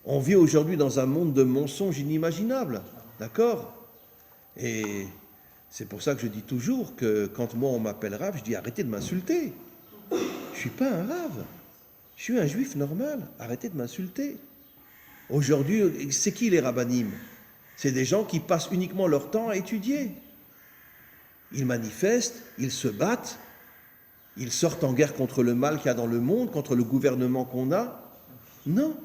On vit aujourd'hui dans un monde de mensonges inimaginables, d'accord? Et c'est pour ça que je dis toujours que quand moi on m'appelle Rav, je dis arrêtez de m'insulter. Je ne suis pas un Rav, je suis un juif normal, arrêtez de m'insulter. Aujourd'hui, c'est qui les rabbanim? C'est des gens qui passent uniquement leur temps à étudier. Ils manifestent, ils se battent, ils sortent en guerre contre le mal qu'il y a dans le monde, contre le gouvernement qu'on a. Non.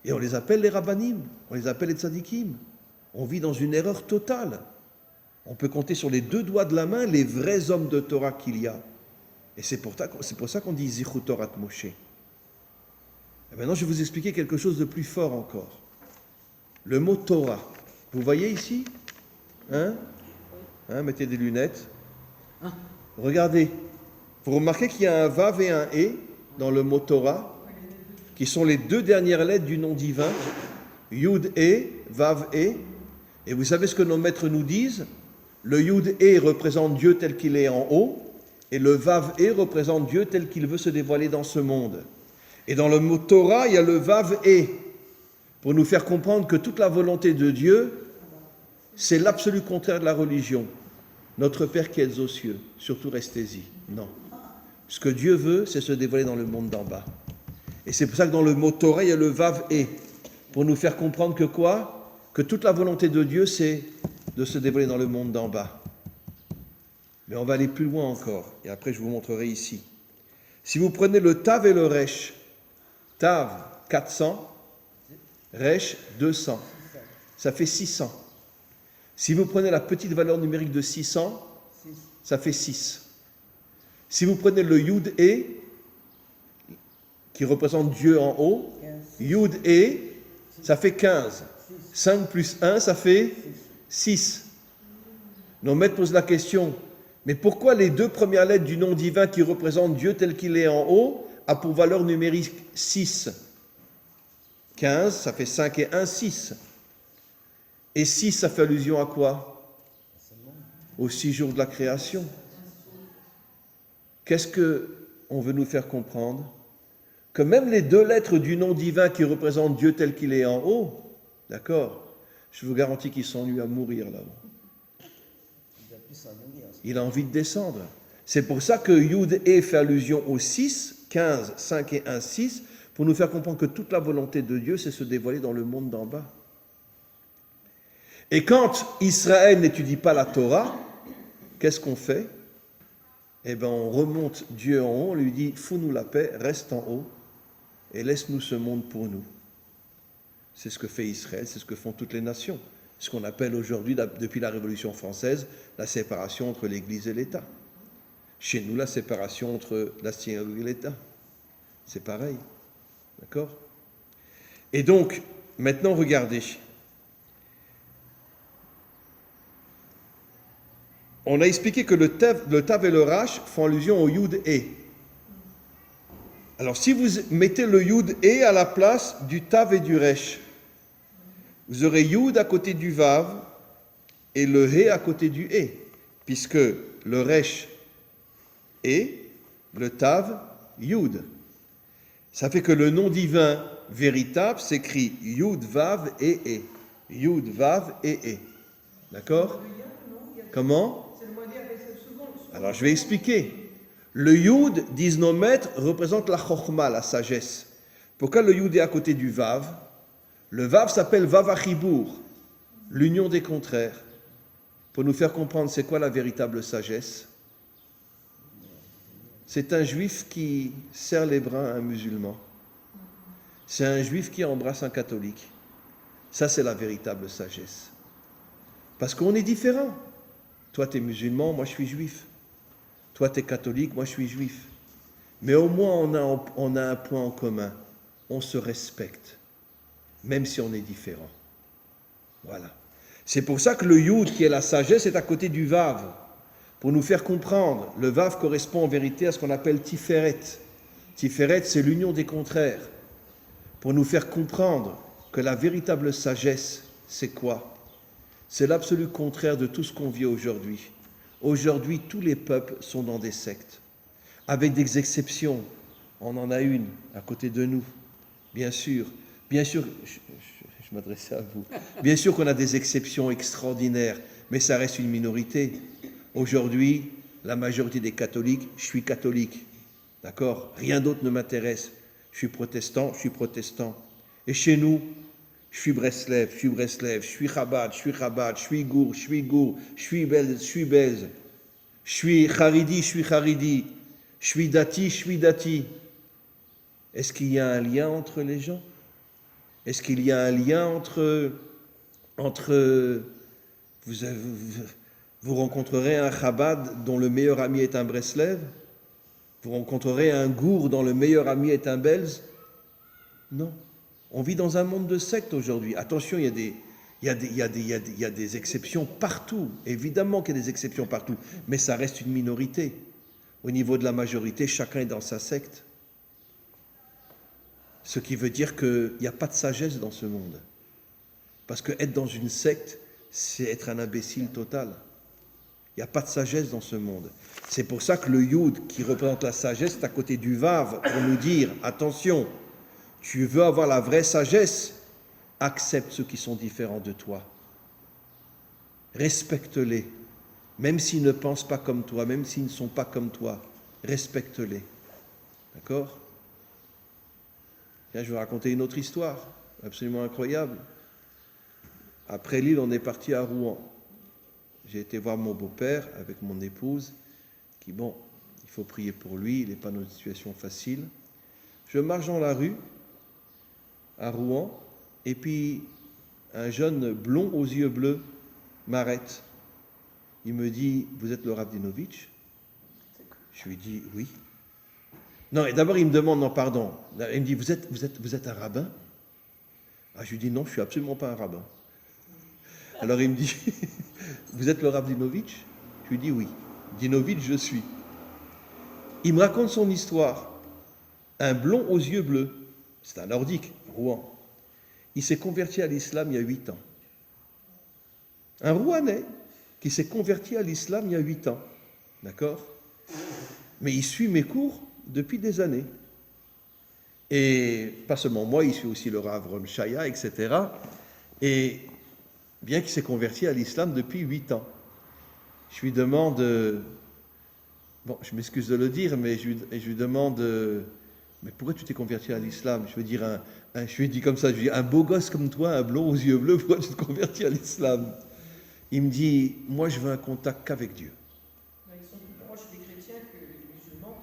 Et on les appelle les rabbanim, on les appelle les tzadikim. On vit dans une erreur totale. On peut compter sur les deux doigts de la main les vrais hommes de Torah qu'il y a. Et c'est pour ça qu'on dit Zichut Torat Moshe. Et maintenant, je vais vous expliquer quelque chose de plus fort encore. Le mot Torah, vous voyez ici? Mettez des lunettes. Regardez. Vous remarquez qu'il y a un Vav et un E dans le mot Torah, qui sont les deux dernières lettres du nom divin. Yud E, Vav E. Et vous savez ce que nos maîtres nous disent? Le Yud E représente Dieu tel qu'il est en haut, et le Vav E représente Dieu tel qu'il veut se dévoiler dans ce monde. Et dans le mot Torah, il y a le Vav E, pour nous faire comprendre que toute la volonté de Dieu, c'est l'absolu contraire de la religion. Notre Père qui êtes aux cieux, surtout restez-y. Non. Ce que Dieu veut, c'est se dévoiler dans le monde d'en bas. Et c'est pour ça que dans le mot Torah, il y a le Vav E, pour nous faire comprendre que quoi? Que toute la volonté de Dieu, c'est de se dévoiler dans le monde d'en bas. Mais on va aller plus loin encore, et après je vous montrerai ici. Si vous prenez le Tav et le Resh, Tav 400, Resh 200, ça fait 600. Si vous prenez la petite valeur numérique de 600, ça fait 6. Si vous prenez le Yud E, qui représente Dieu en haut, Yud E, ça fait 15. 5 plus 1, ça fait 6. Nos maîtres posent la question, mais pourquoi les deux premières lettres du nom divin qui représentent Dieu tel qu'il est en haut a pour valeur numérique 6? 15, ça fait 5 et 1, 6. Et 6, ça fait allusion à quoi? Aux 6 jours de la création. Qu'est-ce qu'on veut nous faire comprendre? que même les 2 lettres du nom divin qui représentent Dieu tel qu'il est en haut, d'accord, je vous garantis qu'il s'ennuie à mourir là-haut. Il a pu s'ennuyer. Il a envie de descendre. C'est pour ça que Yud E fait allusion au 6, 15, 5 et 1, 6, pour nous faire comprendre que toute la volonté de Dieu, c'est se dévoiler dans le monde d'en bas. Et quand Israël n'étudie pas la Torah, qu'est-ce qu'on fait? Eh bien, on remonte Dieu en haut, on lui dit, fous-nous la paix, reste en haut, et laisse-nous ce monde pour nous. C'est ce que fait Israël, c'est ce que font toutes les nations. Ce qu'on appelle aujourd'hui, depuis la Révolution française, la séparation entre l'Église et l'État. Chez nous, la séparation entre la synagogue et l'État. C'est pareil. D'accord? Et donc, maintenant, regardez. On a expliqué que le Tav et le Rash font allusion au Yud E. Alors, si vous mettez le Yud E à la place du Tav et du Resh, vous aurez Yud à côté du Vav et le He à côté du E, puisque le Resh E, le Tav, Yud. Ça fait que le nom divin véritable s'écrit Yud, Vav et E. Yud, Vav et E. D'accord? Comment? Alors je vais expliquer. Le Yud, disent nos maîtres, représente la Chochma, la sagesse. Pourquoi le Yud est à côté du Vav? Le Vav s'appelle Vav Achibour, l'union des contraires. Pour nous faire comprendre c'est quoi la véritable sagesse. C'est un juif qui serre les bras à un musulman. C'est un juif qui embrasse un catholique. Ça, c'est la véritable sagesse. Parce qu'on est différents. Toi, tu es musulman, moi, je suis juif. Toi, tu es catholique, moi, je suis juif. Mais au moins, on a un point en commun. On se respecte, même si on est différents. Voilà. C'est pour ça que le Yud, qui est la sagesse, est à côté du Vav. Pour nous faire comprendre, le Vav correspond en vérité à ce qu'on appelle Tiferet. Tiferet, c'est l'union des contraires. Pour nous faire comprendre que la véritable sagesse, c'est quoi? C'est l'absolu contraire de tout ce qu'on vit aujourd'hui. Aujourd'hui, tous les peuples sont dans des sectes, avec des exceptions. On en a une à côté de nous, bien sûr. Bien sûr, je m'adressais à vous. Bien sûr qu'on a des exceptions extraordinaires, mais ça reste une minorité. Aujourd'hui, la majorité des catholiques, je suis catholique. D'accord? Rien d'autre ne m'intéresse. Je suis protestant, je suis protestant. Et chez nous, je suis Breslev, je suis Breslev, je suis Chabad, je suis Chabad, je suis Gour, je suis Gour, je suis Belz, je suis Belz. Je suis Haridi, je suis Haridi. Je suis Dati, je suis Dati. Est-ce qu'il y a un lien entre les gens? Est-ce qu'il y a un lien entre vous rencontrerez un Chabad dont le meilleur ami est un Breslev? Vous rencontrerez un Gour dont le meilleur ami est un Belz? Non. On vit dans un monde de sectes aujourd'hui. Attention, il y a des exceptions partout. Évidemment qu'il y a des exceptions partout. Mais ça reste une minorité. Au niveau de la majorité, chacun est dans sa secte. Ce qui veut dire qu'il n'y a pas de sagesse dans ce monde. Parce que être dans une secte, c'est être un imbécile total. Il n'y a pas de sagesse dans ce monde. C'est pour ça que le Yud, qui représente la sagesse, est à côté du Vav, pour nous dire, attention, tu veux avoir la vraie sagesse, accepte ceux qui sont différents de toi. Respecte-les, même s'ils ne pensent pas comme toi, même s'ils ne sont pas comme toi, respecte-les. D'accord? Tiens, je vais vous raconter une autre histoire, absolument incroyable. Après Lille, on est parti à Rouen. J'ai été voir mon beau-père avec mon épouse, qui, bon, il faut prier pour lui, il n'est pas dans une situation facile. Je marche dans la rue, à Rouen, et puis un jeune blond aux yeux bleus m'arrête. Il me dit, vous êtes le Rav Dinovitch? Je lui dis, oui. Non, et d'abord il me demande, non, pardon. Il me dit, vous êtes un rabbin? Ah, je lui dis, non, je ne suis absolument pas un rabbin. Alors il me dit, vous êtes le Rav Dinovitch? Je lui dis, oui. Dinovitch, je suis. Il me raconte son histoire. Un blond aux yeux bleus, c'est un nordique, Rouen. Il s'est converti à l'islam il y a 8 ans. Un Rouennais qui s'est converti à l'islam il y a 8 ans. D'accord? Mais il suit mes cours depuis des années. Et pas seulement moi, il suit aussi le Rav Romshaya, etc. Et bien qu'il s'est converti à l'islam depuis 8 ans. Je lui demande, bon, je m'excuse de le dire, mais je lui demande, mais pourquoi tu t'es converti à l'islam? Je veux dire, je lui ai dit comme ça, je lui ai dit, un beau gosse comme toi, un blond aux yeux bleus, pourquoi tu te convertis à l'islam? Il me dit, moi je veux un contact qu'avec Dieu. Ils sont plus proches des chrétiens que les musulmans.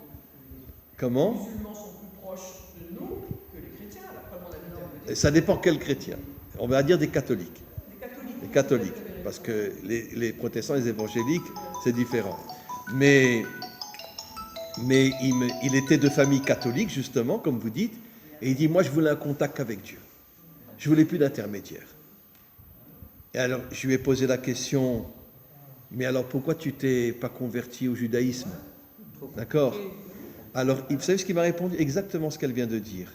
Comment? Les musulmans sont plus proches de nous que les chrétiens. Après, on a Et ça dépend quel chrétien. On va dire des catholiques. les catholiques. Les catholiques, parce que les protestants et les évangéliques, c'est différent. Mais il était de famille catholique, justement, comme vous dites, et il dit, moi je voulais un contact avec Dieu. Je voulais plus d'intermédiaire. Et alors, je lui ai posé la question, mais alors pourquoi tu t'es pas converti au judaïsme? D'accord? Alors, vous savez ce qu'il m'a répondu? Exactement ce qu'elle vient de dire.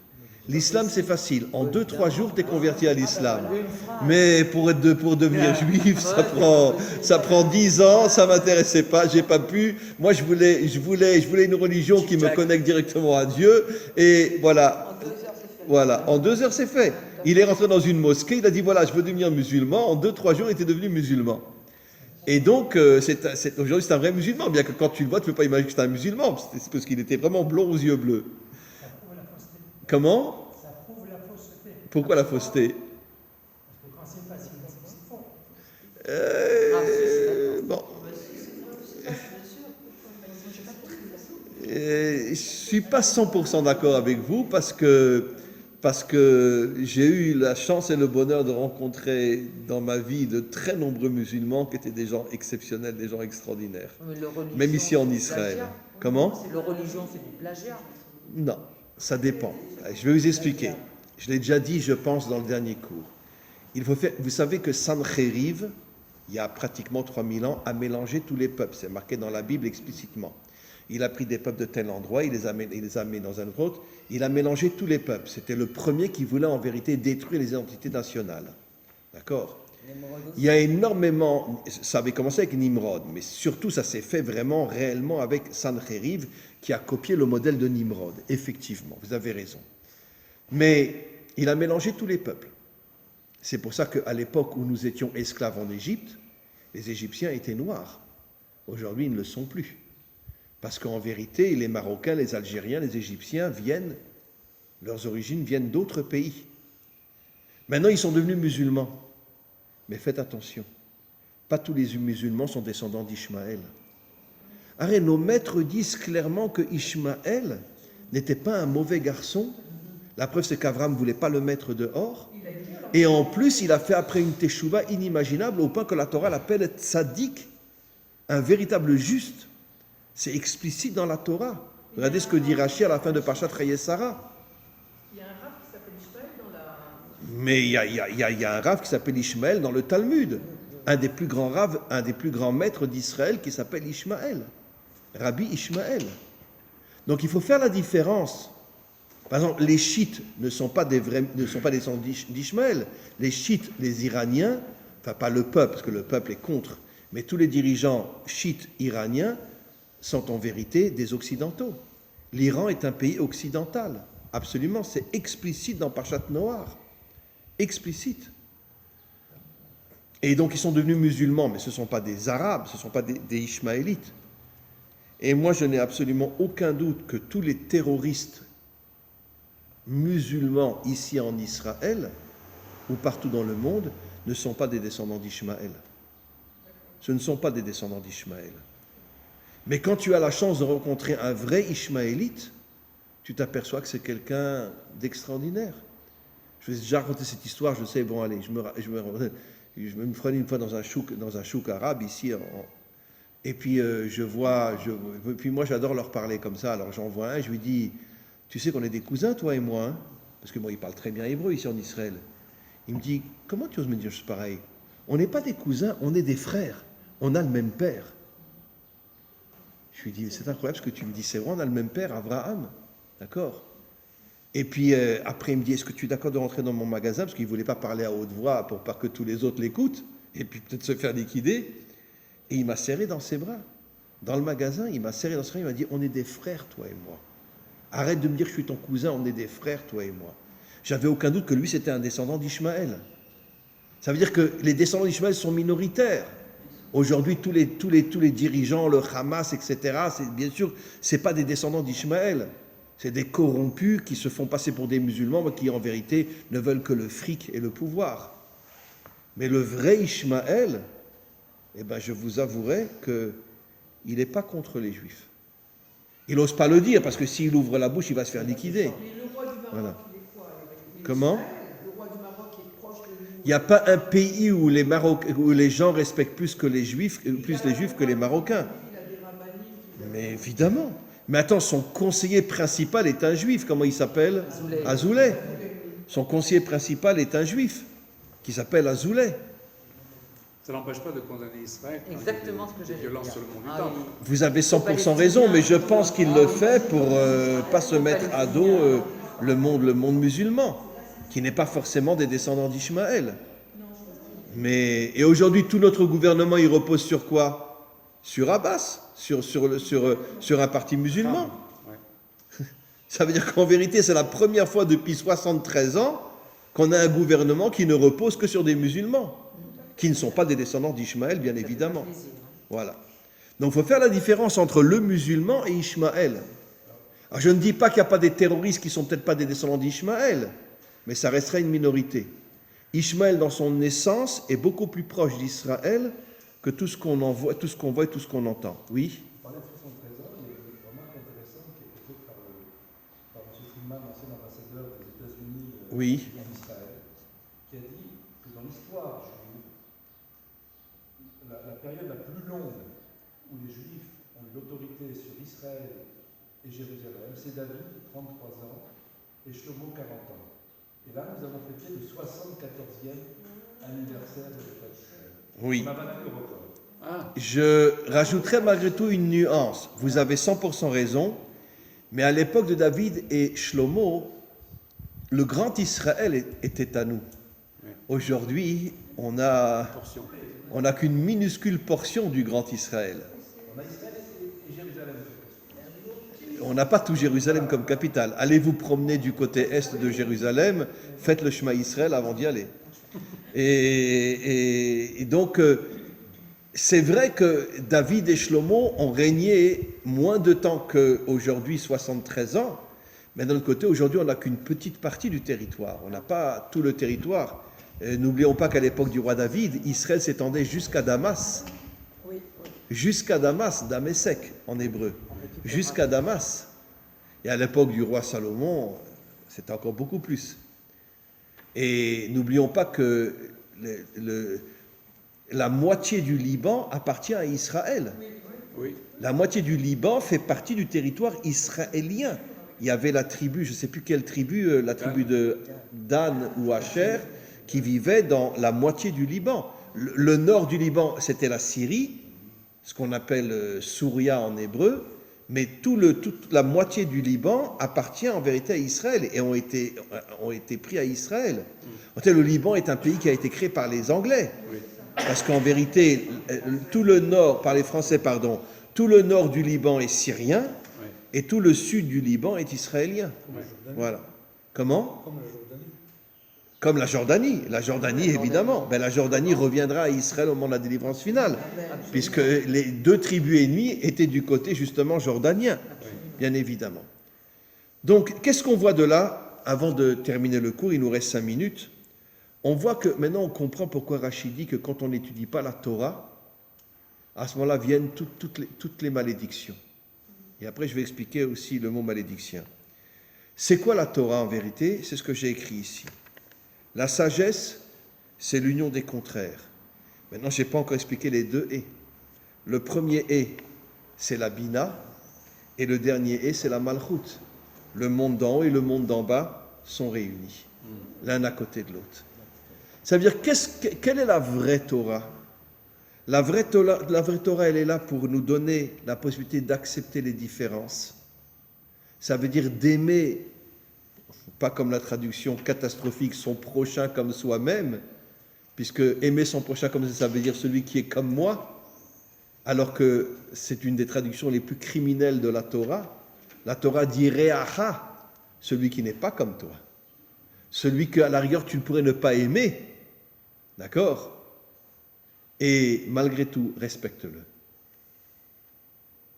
L'islam, c'est facile. En 2-3 jours, tu es converti à l'islam. Mais pour devenir juif, ça prend 10 ans, ça ne m'intéressait pas, j'ai pas pu. Moi, je voulais une religion qui me connecte directement à Dieu. Et voilà. Voilà, en 2 heures, c'est fait. Il est rentré dans une mosquée, il a dit, voilà, je veux devenir musulman. En 2-3 jours, il était devenu musulman. Et donc, aujourd'hui, c'est un vrai musulman, bien que quand tu le vois, tu ne peux pas imaginer que c'est un musulman, c'est parce qu'il était vraiment blond aux yeux bleus. Comment? Ça prouve la fausseté. Pourquoi la fausseté? Parce que quand c'est facile, c'est faux. Bon. Je ne suis pas 100% d'accord avec vous parce que j'ai eu la chance et le bonheur de rencontrer dans ma vie de très nombreux musulmans qui étaient des gens exceptionnels, des gens extraordinaires. Même ici en Israël. Comment? La religion, c'est du plagiat. Non, ça dépend. Je vais vous expliquer. Je l'ai déjà dit, je pense, dans le dernier cours. Vous savez que Sancheriv, il y a pratiquement 3000 ans, a mélangé tous les peuples. C'est marqué dans la Bible explicitement. Il a pris des peuples de tel endroit, il les a mis dans un autre. Il a mélangé tous les peuples. C'était le premier qui voulait en vérité détruire les identités nationales. D'accord? Il y a énormément... Ça avait commencé avec Nimrod, mais surtout ça s'est fait vraiment, réellement avec Sancheriv, qui a copié le modèle de Nimrod. Effectivement, vous avez raison. Mais il a mélangé tous les peuples. C'est pour ça qu'à l'époque où nous étions esclaves en Égypte, les Égyptiens étaient noirs. Aujourd'hui, ils ne le sont plus. Parce qu'en vérité, les Marocains, les Algériens, les Égyptiens leurs origines viennent d'autres pays. Maintenant, ils sont devenus musulmans. Mais faites attention, pas tous les musulmans sont descendants d'Ishmaël. Arrête, nos maîtres disent clairement que Ishmaël n'était pas un mauvais garçon. La preuve, c'est qu'Abraham ne voulait pas le mettre dehors. Et en plus, il a fait après une teshuva inimaginable au point que la Torah l'appelle tzaddik, un véritable juste. C'est explicite dans la Torah. Regardez ce que dit Rashi à la fin de Parashat Chayei-Sarah. Il y a un rav qui s'appelle Ishmael dans la... Mais il y a un rav qui s'appelle Ishmael dans le Talmud. Un des plus grands maîtres d'Israël qui s'appelle Ishmael. Rabbi Ishmael. Donc il faut faire la différence. Par exemple, les chiites ne sont pas des descendants d'Ishmael. Les chiites, les Iraniens, enfin pas le peuple, parce que le peuple est contre, mais tous les dirigeants chiites iraniens sont en vérité des Occidentaux. L'Iran est un pays occidental. Absolument, c'est explicite dans Parashat Noach. Explicite. Et donc ils sont devenus musulmans, mais ce ne sont pas des Arabes, ce ne sont pas des Ishmaélites. Et moi, je n'ai absolument aucun doute que tous les terroristes musulmans ici en Israël ou partout dans le monde ne sont pas des descendants d'Ishmaël. Ce ne sont pas des descendants d'Ishmaël. Mais quand tu as la chance de rencontrer un vrai Ishmaélite, tu t'aperçois que c'est quelqu'un d'extraordinaire. Je vous ai déjà raconté cette histoire, je sais, bon allez, je me prenais une fois dans un chouk arabe ici, et puis puis moi j'adore leur parler comme ça, alors j'en vois un, je lui dis, tu sais qu'on est des cousins toi et moi, hein? Parce que moi il parle très bien hébreu ici en Israël. Il me dit, comment tu oses me dire chose pareille? On n'est pas des cousins, on est des frères, on a le même père. Je lui dis, c'est incroyable ce que tu me dis, c'est vrai, on a le même père, Abraham, d'accord? Et puis après, il me dit, est-ce que tu es d'accord de rentrer dans mon magasin? Parce qu'il ne voulait pas parler à haute voix pour pas que tous les autres l'écoutent, et puis peut-être se faire liquider. Et il m'a serré dans ses bras. Dans le magasin, il m'a serré dans ses bras, il m'a dit, on est des frères, toi et moi. Arrête de me dire que je suis ton cousin, on est des frères, toi et moi. J'avais aucun doute que lui, c'était un descendant d'Ishmaël. Ça veut dire que les descendants d'Ishmaël sont minoritaires. Aujourd'hui, tous les dirigeants, le Hamas, etc., bien sûr, ce n'est pas des descendants d'Ishmaël. C'est des corrompus qui se font passer pour des musulmans, mais qui en vérité ne veulent que le fric et le pouvoir. Mais le vrai Ishmaël, eh ben, je vous avouerai qu'il n'est pas contre les Juifs. Il n'ose pas le dire, parce que s'il ouvre la bouche, il va se faire liquider. Mais le roi du Maroc, Voilà. il est quoi? Il est Comment? Israël. Le roi du Maroc est proche de nous. Il n'y a pas un pays où les gens respectent plus les Juifs que les Marocains. Il a des rabbinimes. Mais évidemment. Mais attends, son conseiller principal est un Juif. Comment il s'appelle? Azoulay. Azoulay. Son conseiller principal est un Juif, qui s'appelle Azoulay. Ça n'empêche pas de condamner Israël. quand Exactement ce que il y a j'ai des violences sur le monde du Ah temple. oui. Vous avez 100% raison, mais je pense qu'il le fait pour pas se mettre à dos le monde musulman, qui n'est pas forcément des descendants d'Ishmaël. Et aujourd'hui, tout notre gouvernement, il repose sur quoi? Sur Abbas, sur un parti musulman. Ouais. Ça veut dire qu'en vérité, c'est la première fois depuis 73 ans qu'on a un gouvernement qui ne repose que sur des musulmans, qui ne sont pas des descendants d'Ishmaël, bien évidemment. Voilà. Donc il faut faire la différence entre le musulman et Ishmaël. Alors je ne dis pas qu'il n'y a pas des terroristes qui ne sont peut-être pas des descendants d'Ishmaël, mais ça restera une minorité. Ishmaël, dans son naissance, est beaucoup plus proche d'Israël que tout ce qu'on voit et tout ce qu'on entend. Oui? Vous parlez de 73 ans, il y a une remarque intéressante qui a été faite par M. Friedman, ancien ambassadeur des États-Unis Oui. en Israël, qui a dit que dans l'histoire juive, la période la plus longue où les Juifs ont eu l'autorité sur Israël et Jérusalem, c'est David, 33 ans, et Shlomo, 40 ans. Et là, nous avons fêté le 74e anniversaire de l'État d'Israël. Oui. On a battu le record. Ah, Je rajouterai malgré tout une nuance. Vous avez 100% raison, mais à l'époque de David et Shlomo, le grand Israël était à nous. Aujourd'hui, on n'a portion. qu'une minuscule portion du grand Israël. On a Israël et Jérusalem. On n'a pas tout Jérusalem comme capitale. Allez vous promener du côté est de Jérusalem, faites le chemin Israël avant d'y aller. Et donc, c'est vrai que David et Shlomo ont régné moins de temps qu'aujourd'hui, 73 ans, mais d'un autre côté, aujourd'hui, on n'a qu'une petite partie du territoire. On n'a pas tout le territoire. N'oublions pas qu'à l'époque du roi David, Israël s'étendait jusqu'à Damas. Jusqu'à Damas, Damesek en hébreu. Jusqu'à Damas. Et à l'époque du roi Salomon, c'était encore beaucoup plus. Et n'oublions pas que la moitié du Liban appartient à Israël. Oui. La moitié du Liban fait partie du territoire israélien. Il y avait la tribu, je ne sais plus quelle tribu, la tribu de Dan ou Asher, qui vivait dans la moitié du Liban. Le nord du Liban, c'était la Syrie, ce qu'on appelle Souria en hébreu, mais toute la moitié du Liban appartient en vérité à Israël et ont été pris à Israël. En fait, le Liban est un pays qui a été créé par les Anglais. Parce qu'en vérité, tout le nord, par les Français, pardon, tout le nord du Liban est syrien et tout le sud du Liban est israélien. Voilà. Comment? Comme la Jordanie. La Jordanie, évidemment. Ben, la Jordanie reviendra à Israël au moment de la délivrance finale, puisque les deux tribus ennemies étaient du côté justement jordanien, bien évidemment. Donc, qu'est-ce qu'on voit de là? Avant de terminer le cours, il nous reste 5 minutes. On voit que maintenant on comprend pourquoi Rachid dit que quand on n'étudie pas la Torah, à ce moment-là viennent toutes les malédictions. Et après, je vais expliquer aussi le mot malédiction. C'est quoi la Torah en vérité? C'est ce que j'ai écrit ici. La sagesse, c'est l'union des contraires. Maintenant, je n'ai pas encore expliqué les deux « et ». Le premier « et », c'est la Bina, et le dernier « et », c'est la Malchut. Le monde d'en haut et le monde d'en bas sont réunis, l'un à côté de l'autre. Ça veut dire, quelle est la vraie Torah? La vraie Torah, elle est là pour nous donner la possibilité d'accepter les différences. Ça veut dire d'aimer, pas comme la traduction catastrophique, son prochain comme soi-même, puisque aimer son prochain comme ça veut dire celui qui est comme moi, alors que c'est une des traductions les plus criminelles de la Torah. La Torah dit Re'acha, celui qui n'est pas comme toi. Celui qu'à la rigueur tu pourrais ne pas aimer. D'accord? Et malgré tout, respecte-le.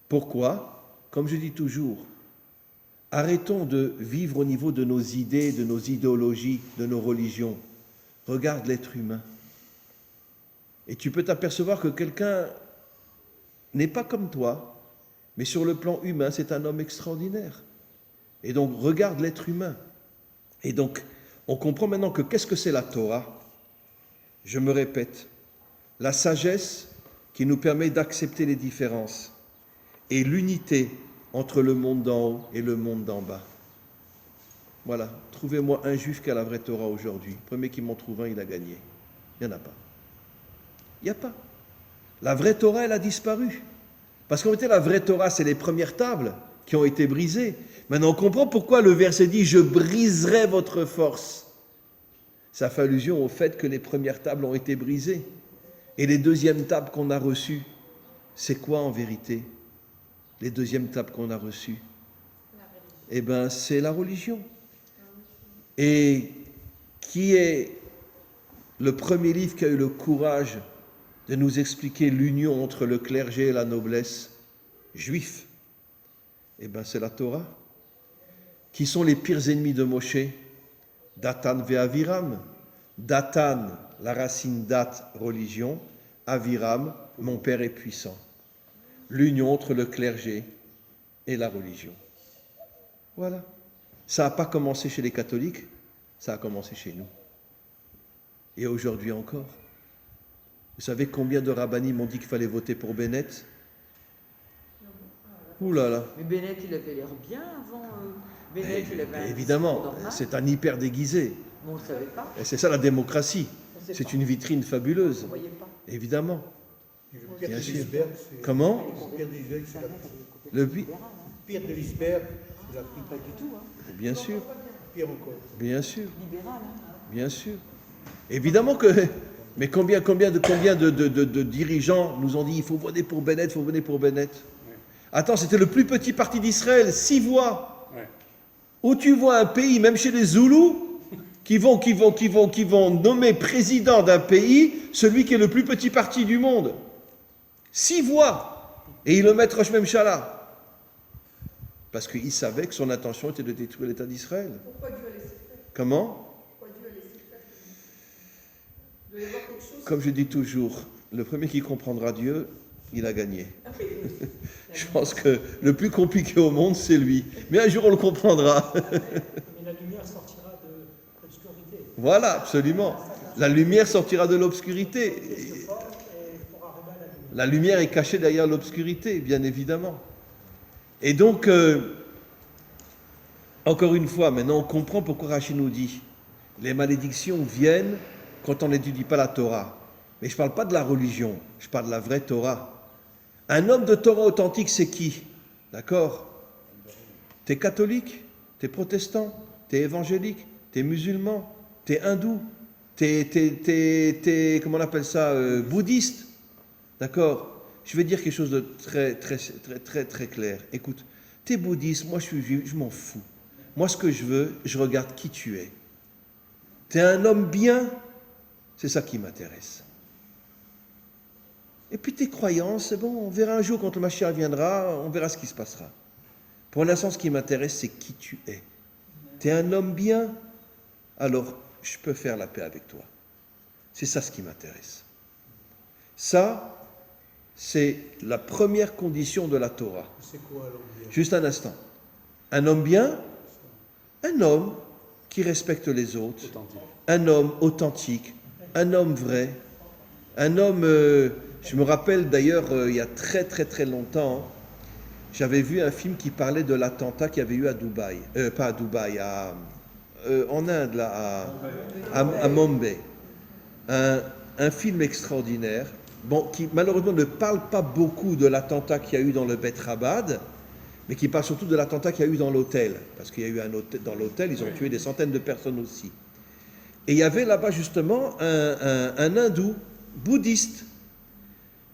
Pourquoi? Comme je dis toujours, arrêtons de vivre au niveau de nos idées, de nos idéologies, de nos religions. Regarde l'être humain. Et tu peux t'apercevoir que quelqu'un n'est pas comme toi, mais sur le plan humain, c'est un homme extraordinaire. Et donc, regarde l'être humain. Et donc, on comprend maintenant que qu'est-ce que c'est la Torah? Je me répète, la sagesse qui nous permet d'accepter les différences et l'unité entre le monde d'en haut et le monde d'en bas. Voilà, trouvez-moi un juif qui a la vraie Torah aujourd'hui. Le premier qui m'en trouve un, il a gagné. Il n'y en a pas. Il n'y a pas. La vraie Torah, elle a disparu. Parce qu'en réalité, la vraie Torah, c'est les premières tables qui ont été brisées. Maintenant, on comprend pourquoi le verset dit « Je briserai votre force ». Ça fait allusion au fait que les premières tables ont été brisées. Et les deuxièmes tables qu'on a reçues, c'est quoi en vérité? Les deuxièmes tables qu'on a reçues, eh bien, c'est la religion. Et qui est le premier livre qui a eu le courage de nous expliquer l'union entre le clergé et la noblesse juif? Eh bien, c'est la Torah. Qui sont les pires ennemis de Moshe? Datan ve Aviram. Datan, la racine dat, religion. Aviram, mon père est puissant. L'union entre le clergé et la religion. Voilà. Ça n'a pas commencé chez les catholiques, ça a commencé chez nous. Et aujourd'hui encore. Vous savez combien de rabbinim m'ont dit qu'il fallait voter pour Bennett? Ouh là là. Mais Bennett, il avait l'air bien avant. Bennett, il avait un évidemment, discours normal. c'est un hyper déguisé. Mais on ne savait pas. Et c'est ça la démocratie. C'est une vitrine fabuleuse. On ne voyait pas. Évidemment. Pierre Bien de sûr. Lisberg, Comment? Pierre de Lisberg, c'est la... Le Pierre de Lisberg, c'est la... Pas du tout, hein. Bien sûr. Pierre encore. Bien sûr. Libéral, hein. Bien sûr. Évidemment que... Mais combien de dirigeants nous ont dit il faut voter pour Bennett, il faut voter pour Bennett. Attends, c'était le plus petit parti d'Israël, 6 voix. Ouais. Où tu vois un pays, même chez les Zoulous, qui vont nommer président d'un pays celui qui est le plus petit parti du monde. 6 voix. Et ils le mettent Rosh Memshala. Parce qu'il savait que son intention était de détruire l'État d'Israël. Pourquoi Dieu a laissé faire? Comment? Pourquoi Dieu a laissé faire? Il doit y avoir quelque chose. Comme je dis toujours, le premier qui comprendra Dieu, il a gagné. Ah oui, oui. Je pense que le plus compliqué au monde, c'est lui. Mais un jour, on le comprendra. Mais la lumière sortira de l'obscurité. Voilà, absolument. La lumière sortira de l'obscurité. La lumière est cachée derrière l'obscurité, bien évidemment. Et donc, encore une fois, maintenant on comprend pourquoi Rachid nous dit les malédictions viennent quand on n'étudie pas la Torah. Mais je ne parle pas de la religion, je parle de la vraie Torah. Un homme de Torah authentique, c'est qui? D'accord? T'es catholique, t'es protestant, t'es évangélique, t'es musulman, t'es hindou, t'es comment on appelle ça, bouddhiste. D'accord? Je vais dire quelque chose de très clair. Écoute, t'es bouddhiste, moi je suis juif, je m'en fous. Moi ce que je veux, je regarde qui tu es. T'es un homme bien, c'est ça qui m'intéresse. Et puis tes croyances, c'est bon, on verra un jour quand le Mashiach viendra, on verra ce qui se passera. Pour l'instant, ce qui m'intéresse, c'est qui tu es. T'es un homme bien, alors je peux faire la paix avec toi. C'est ça ce qui m'intéresse. Ça, c'est la première condition de la Torah. C'est quoi l'homme bien? Juste un instant. Un homme bien, un homme qui respecte les autres, Authentique. un homme authentique, un homme vrai, un homme... je me rappelle d'ailleurs, il y a très longtemps, j'avais vu un film qui parlait de l'attentat qu'il y avait eu à Dubaï. Pas à Dubaï, en Inde, là, à Mumbai. Un film extraordinaire, bon, qui malheureusement ne parle pas beaucoup de l'attentat qu'il y a eu dans le Bet Rabad, mais qui parle surtout de l'attentat qu'il y a eu dans l'hôtel. Parce qu'il y a eu un hôtel, dans l'hôtel, ils ont tué des centaines de personnes aussi. Et il y avait là-bas justement un hindou bouddhiste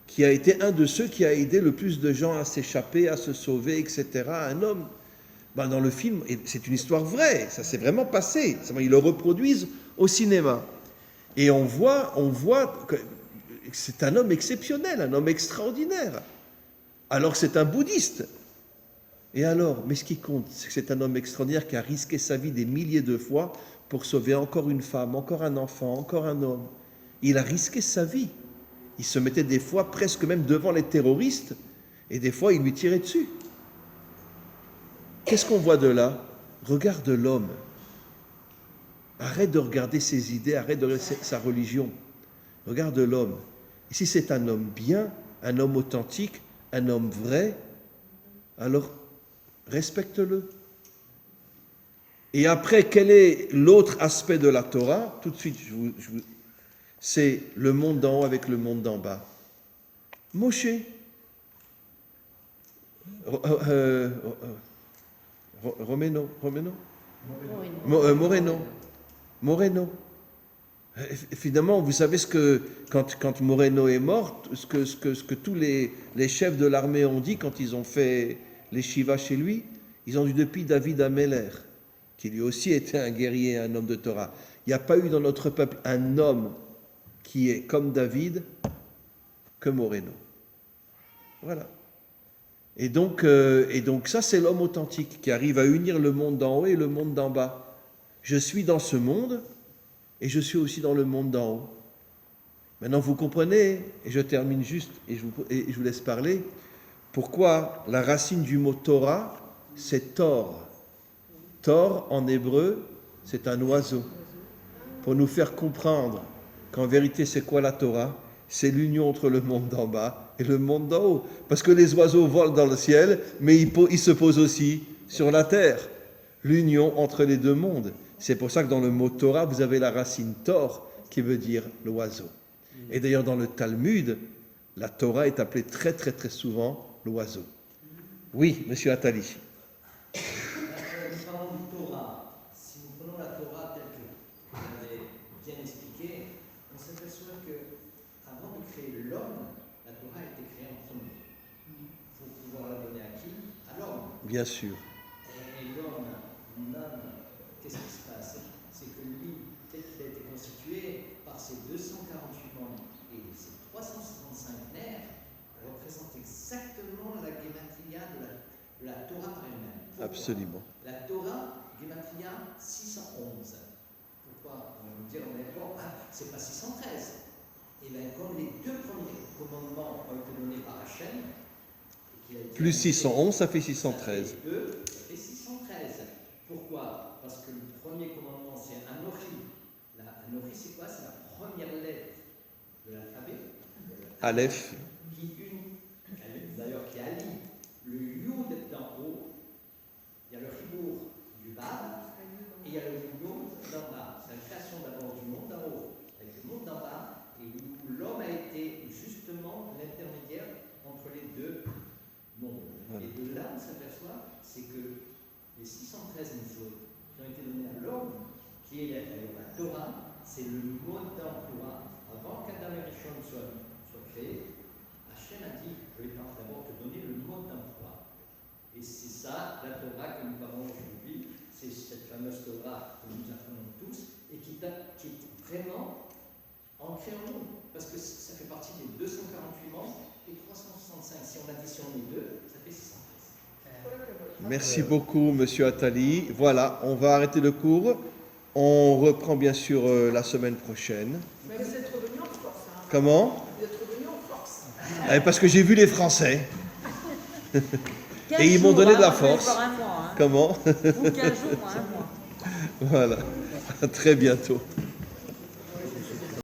qui a été un de ceux qui a aidé le plus de gens à s'échapper, à se sauver, etc. Un homme Ben, dans le film, et c'est une histoire vraie, ça s'est vraiment passé. Ils le reproduisent au cinéma. Et on voit que c'est un homme exceptionnel, un homme extraordinaire. Alors c'est un bouddhiste. Et alors, mais ce qui compte, c'est que c'est un homme extraordinaire qui a risqué sa vie des milliers de fois pour sauver encore une femme, encore un enfant, encore un homme. Il a risqué sa vie. Il se mettait des fois presque même devant les terroristes et des fois il lui tirait dessus. Qu'est-ce qu'on voit de là? Regarde l'homme. Arrête de regarder ses idées, arrête de regarder sa religion. Regarde l'homme. Ici c'est un homme bien, un homme authentique, un homme vrai. Alors respecte-le. Et après, quel est l'autre aspect de la Torah? Tout de suite, c'est le monde d'en haut avec le monde d'en bas. Moshe. Moreno. Finalement, vous savez ce que, quand Moreno est mort, ce que tous les chefs de l'armée ont dit quand ils ont fait les Shiva chez lui, ils ont dit depuis David Ameller, qui lui aussi était un guerrier, un homme de Torah. Il n'y a pas eu dans notre peuple un homme qui est comme David que Moreno. Voilà. Et donc ça, c'est l'homme authentique qui arrive à unir le monde d'en haut et le monde d'en bas. Je suis dans ce monde et je suis aussi dans le monde d'en haut. Maintenant, vous comprenez, et je termine juste, et je vous laisse parler, pourquoi la racine du mot Torah, c'est Tor. Tor, en hébreu, c'est un oiseau. Pour nous faire comprendre qu'en vérité, c'est quoi la Torah? C'est l'union entre le monde d'en bas et le monde d'en haut. Parce que les oiseaux volent dans le ciel, mais ils se posent aussi sur la terre. L'union entre les deux mondes. C'est pour ça que dans le mot Torah, vous avez la racine Tor, qui veut dire l'oiseau. Et d'ailleurs, dans le Talmud, la Torah est appelée très très très souvent l'oiseau. Oui, monsieur Attali. Nous parlons du Torah. Si nous prenons la Torah telle que vous l'avez bien expliqué, on s'aperçoit qu'avant de créer l'homme, la Torah a été créée en premier. Il faut pouvoir la donner à qui? À l'homme. Bien sûr. Et l'homme, qu'est-ce qui se passe? C'est que lui, tel qu'il a été constitué par ses 248 membres et ses 365 nerfs, représente exactement la gématria de la Torah par elle-même. Pourquoi? Absolument. La Torah, gématria 611. Pourquoi? On va nous dire, c'est pas 613. Et bien, comme les deux premiers commandements ont été donnés par Hachem, plus 611, ça fait 613. Ça fait 613. Pourquoi? Parce que le premier commandement, c'est Anochi. Anochi, c'est quoi? C'est la première lettre de l'alphabet. Aleph. D'ailleurs, qui allie le Yud d'en haut. Il y a le Chibour du bas et il y a le Yud d'en bas. C'est la création d'abord du monde d'en haut avec le monde d'en bas, et où l'homme a été justement l'intermédiaire entre les deux mondes. Et de là, on s'aperçoit, c'est que les 613 mitzvot qui ont été donnés à l'homme, qui est la Torah, c'est le mode d'emploi. Avant qu'Adam et Rishon soient créés, Hachem a dit, je vais d'abord te donner le mode d'emploi. Et c'est ça, la Torah que nous parlons aujourd'hui, c'est cette fameuse Torah que nous apprenons tous, et qui est vraiment ancrée en nous. Parce que ça fait partie des 248 membres et 365. Si on additionne les deux, ça fait 613. Merci beaucoup, monsieur Attali. Voilà, on va arrêter le cours. On reprend bien sûr la semaine prochaine. Mais vous êtes revenu en force. Hein. Comment? Vous êtes revenu en force. Parce que j'ai vu les Français. Et ils m'ont donné de la force. Un mois, hein. Comment? Ou 15 jours, un mois. Voilà. À très bientôt.